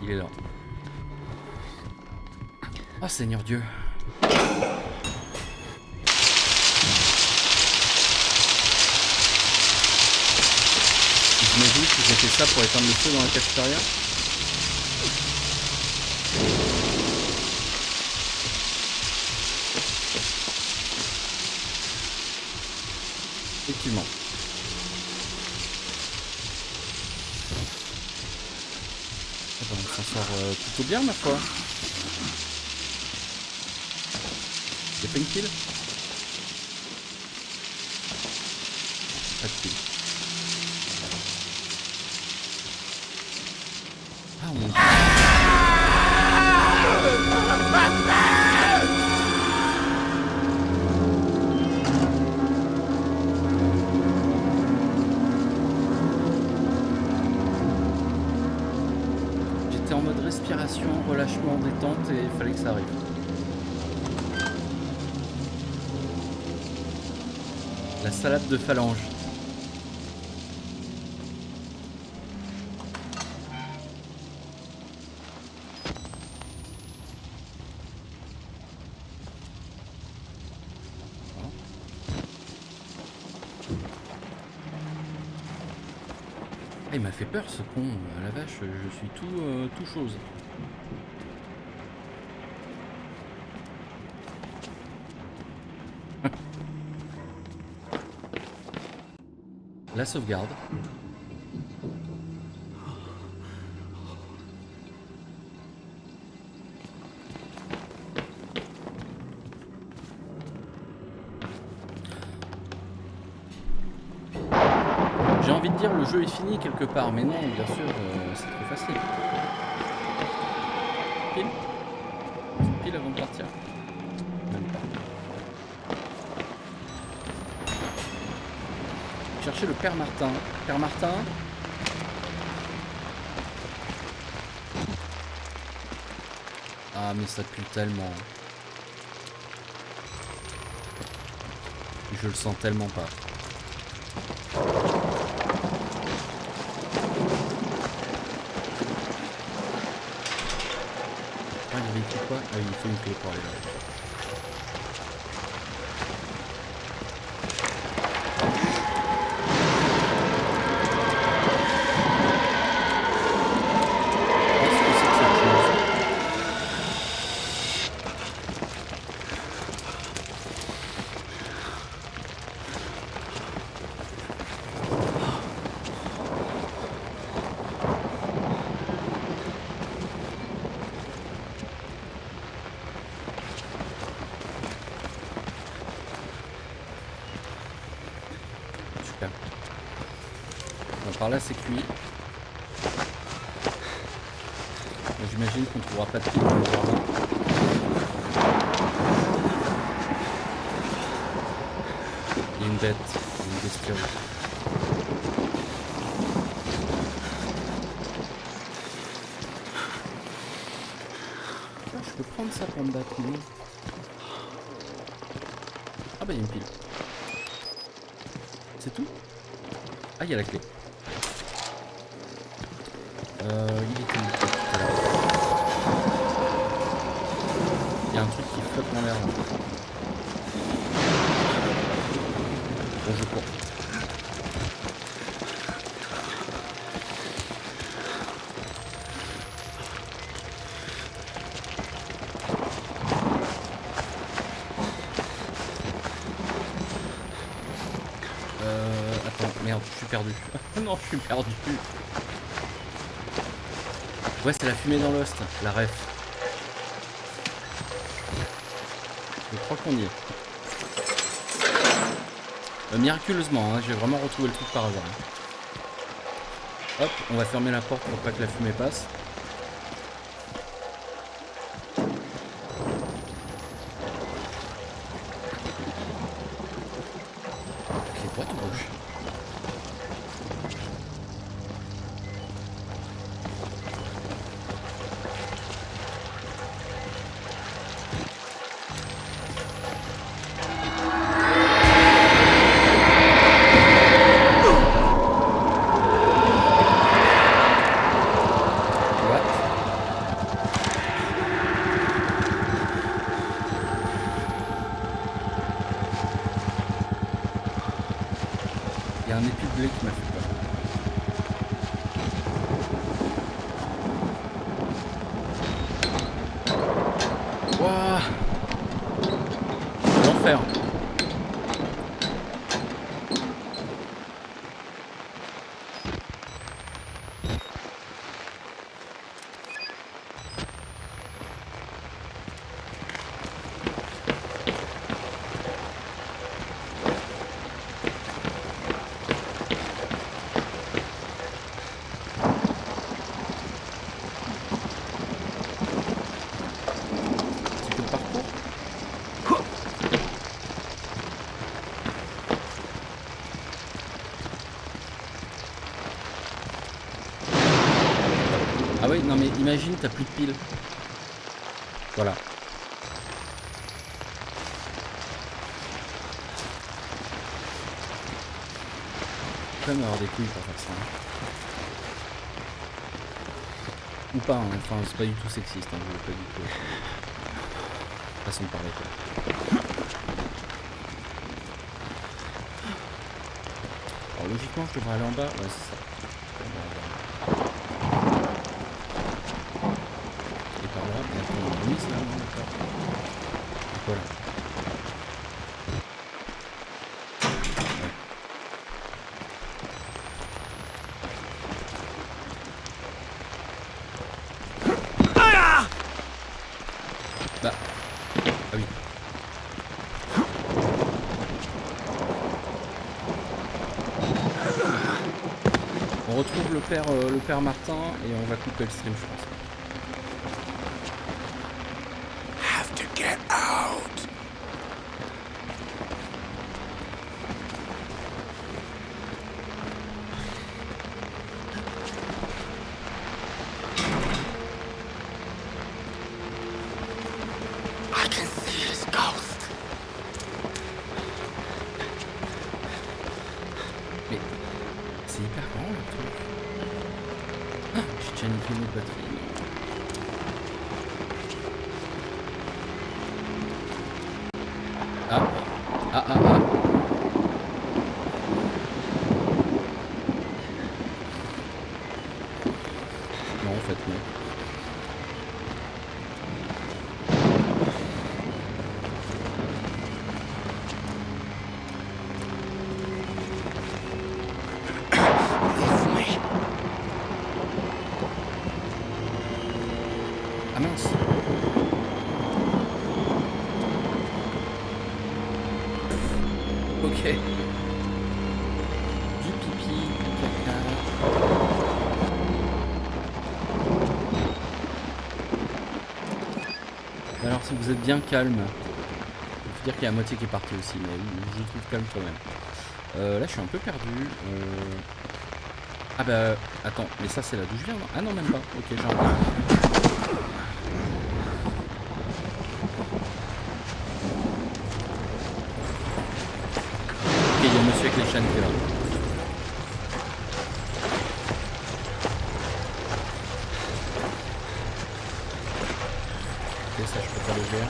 Il est là. Oh Seigneur Dieu. J'imagine que j'ai fait ça pour éteindre le feu dans la cafétéria. Effectivement. On s'en sort plutôt bien, ma foi. Y'a pas une kill? Pas de kill. Ah mon dieu. J'étais en mode respiration, relâchement, détente et il fallait que ça arrive. La salade de phalange. Ah, il m'a fait peur ce con, la vache, je suis tout chose. La sauvegarde. J'ai envie de dire le jeu est fini quelque part, mais non, bien sûr, c'est trop facile. Pile avant de partir. Même pas. Chercher le Père Martin. Père Martin. Ah mais ça pue tellement. Je le sens tellement pas. Ah, il y avait écrit quoi? Ah, il faut une clé pour aller là. Qu'est-ce que c'est que cette chose? Super. Bon, par là c'est cuit. J'imagine qu'on ne trouvera pas de pied dans le jardin. Il y a une bête, une bestiole. Ah, je peux prendre ça pour me battre, non? Ah bah il y a une pile. C'est tout? Ah, il y a la clé. Il était où tout à l'heure? Il y a un truc qui flotte dans l'air là. Bon, je cours. Attends, merde, je suis perdu. Non, je suis perdu. Ouais, c'est la fumée dans l'ost, la ref. Je crois qu'on y est. Miraculeusement, hein, j'ai vraiment retrouvé le truc par hasard. Hop, on va fermer la porte pour pas que la fumée passe. Ok, droite ou gauche? Il y a un épi de blé qui m'a fait peur. Wouah, l'enfer. C'est que le parcours. Ah oui, non mais imagine, t'as plus de piles. Voilà. Quand même avoir des couilles pour faire ça. Hein. Ou pas, hein. Enfin c'est pas du tout sexiste, hein. Je veux pas du tout. Façon de parler quoi. Alors logiquement je devrais aller en bas, ouais c'est ça. oui. On retrouve le père Martin et on va couper le stream, je pense. Have to get out. I can see his ghost. Mais c'est hyper grand le truc. Ah, j'ai déjà niqué notre batterie. Ah. Ah ah ah. Non, en fait, non. Leave me. Ah mince. Ok. Du pipi, du caca. Alors si vous êtes bien calme, il faut dire qu'il y a la moitié qui est partie aussi, mais je trouve calme quand même. Là je suis un peu perdu. Ah bah attends, mais ça c'est là d'où je viens, non? Ah non même pas, ok j'ai un peu. Ok, il y a monsieur avec les chaînes qui est là. Ok, ça je peux pas le faire.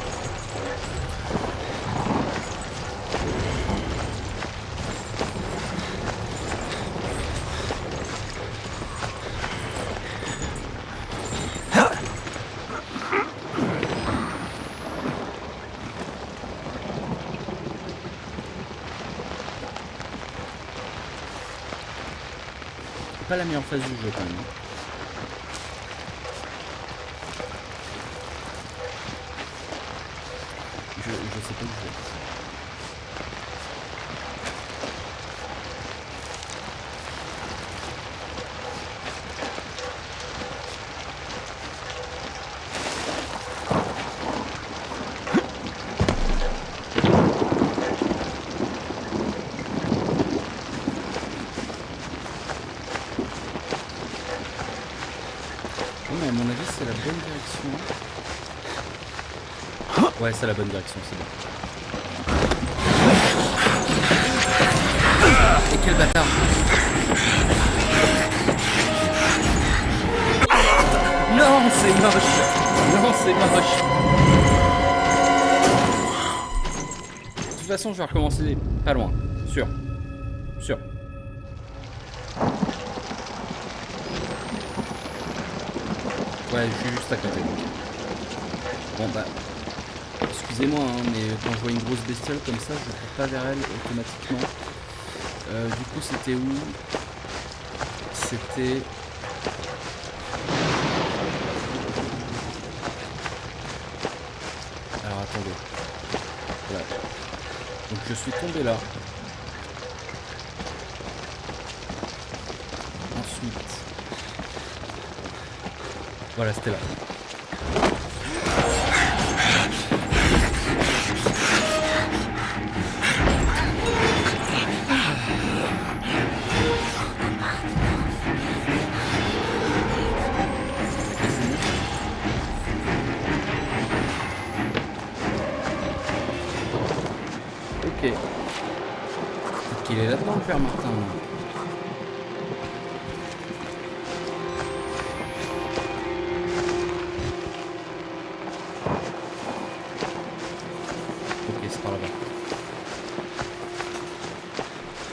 Pas la meilleure phase du jeu quand même. Je sais pas où je vais. Mais à mon avis c'est la bonne direction. Ouais c'est la bonne direction, c'est bon. Et quel bâtard. Non c'est moche. Non c'est moche. De toute façon je vais recommencer pas loin. Sûr. Sûr. Ouais, je suis juste à côté. Bon bah, excusez-moi, hein, mais quand je vois une grosse bestiole comme ça, je cours pas vers elle automatiquement. Du coup, c'était où? C'était... Alors attendez. Voilà. Donc je suis tombé là. Ensuite... Voilà, c'était là. Ok. Peut-être qu'il est là-dedans, le père Martin.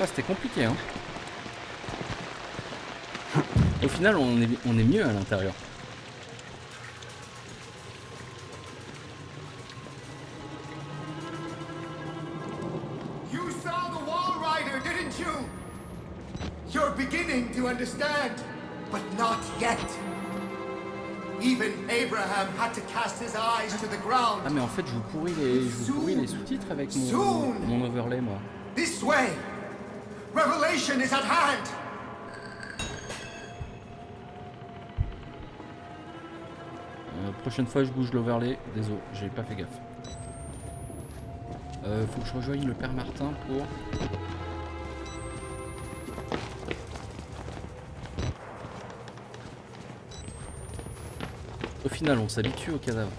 C'était compliqué, hein. Au final, on est mieux à l'intérieur. You saw the Wall Rider, didn't you? You're beginning to understand, but not yet. Even Abraham had to cast his eyes to the ground. Ah mais en fait je vous pourris les sous-titres avec mon overlay moi. This way. Revelation is at hand. Prochaine fois je bouge l'overlay, désolé, j'ai pas fait gaffe. Faut que je rejoigne le père Martin pour... Au final on s'habitue au cadavre.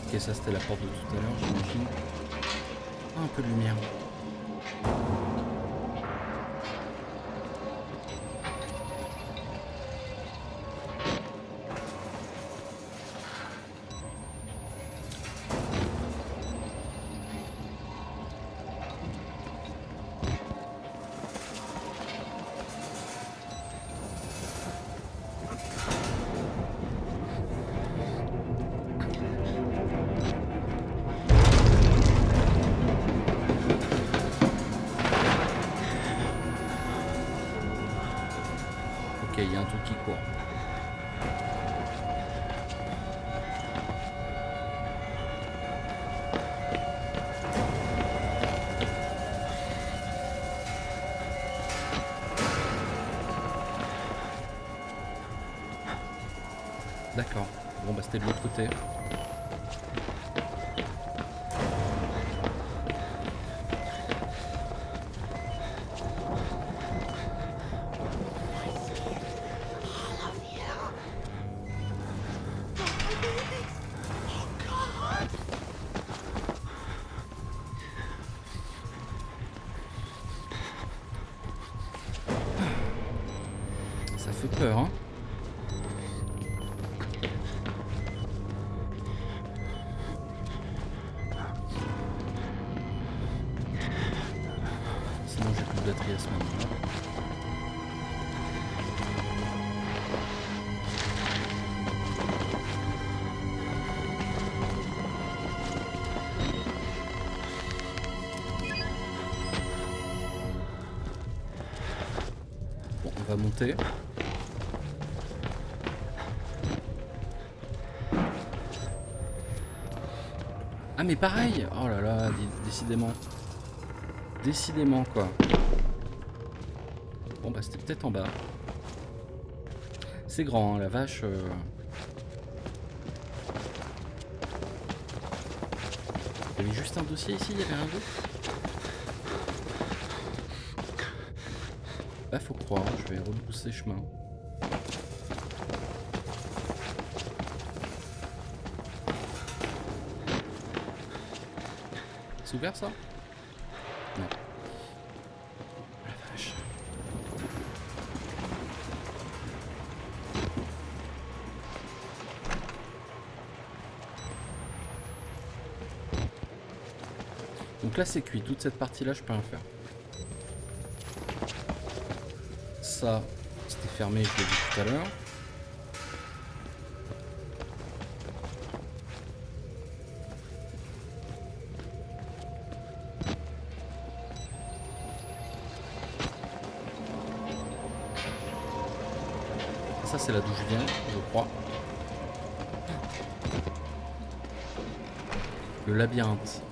Ok, ça c'était la porte de tout à l'heure, j'imagine. Ah, un peu de lumière. Ok, il y a un truc qui court. D'accord. Bon bah c'était de l'autre côté. Ça fait peur, hein. Sinon j'ai plus de batterie à ce moment-là. Bon, on va monter. Ah mais pareil. Oh là là, décidément. Décidément quoi. Bon bah c'était peut-être en bas. C'est grand hein, la vache. Il y avait juste un dossier ici, il y avait rien d'autre. Bah faut croire, je vais rebrousser chemin. C'est ouvert ça? Non. La vache. Donc là c'est cuit, toute cette partie là je peux rien faire. Ça c'était fermé, je l'ai dit tout à l'heure. Ça c'est là d'où je viens, je crois. Le labyrinthe.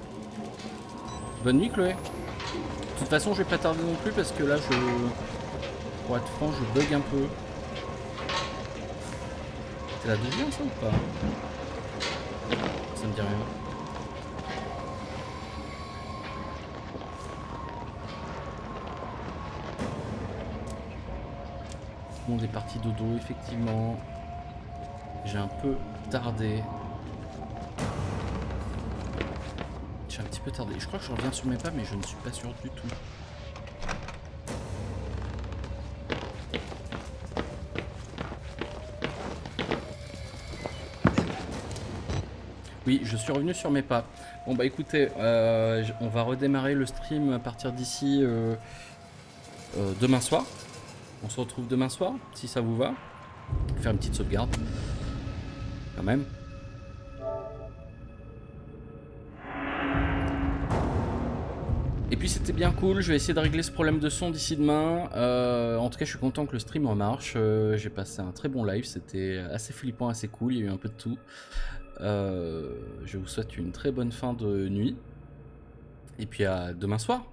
Bonne nuit Chloé. De toute façon je vais pas tarder non plus parce que là pour être franc je bug un peu. C'est là d'où je viens ça ou pas? Ça me dit rien. Bon, des parties dodo, effectivement. J'ai un peu tardé. J'ai un petit peu tardé. Je crois que je reviens sur mes pas, mais je ne suis pas sûr du tout. Oui, je suis revenu sur mes pas. Bon bah écoutez, on va redémarrer le stream à partir d'ici demain soir. On se retrouve demain soir, si ça vous va. Faire une petite sauvegarde. Quand même. Et puis c'était bien cool, je vais essayer de régler ce problème de son d'ici demain. En tout cas je suis content que le stream en marche. J'ai passé un très bon live, c'était assez flippant, assez cool, il y a eu un peu de tout. Je vous souhaite une très bonne fin de nuit. Et puis à demain soir.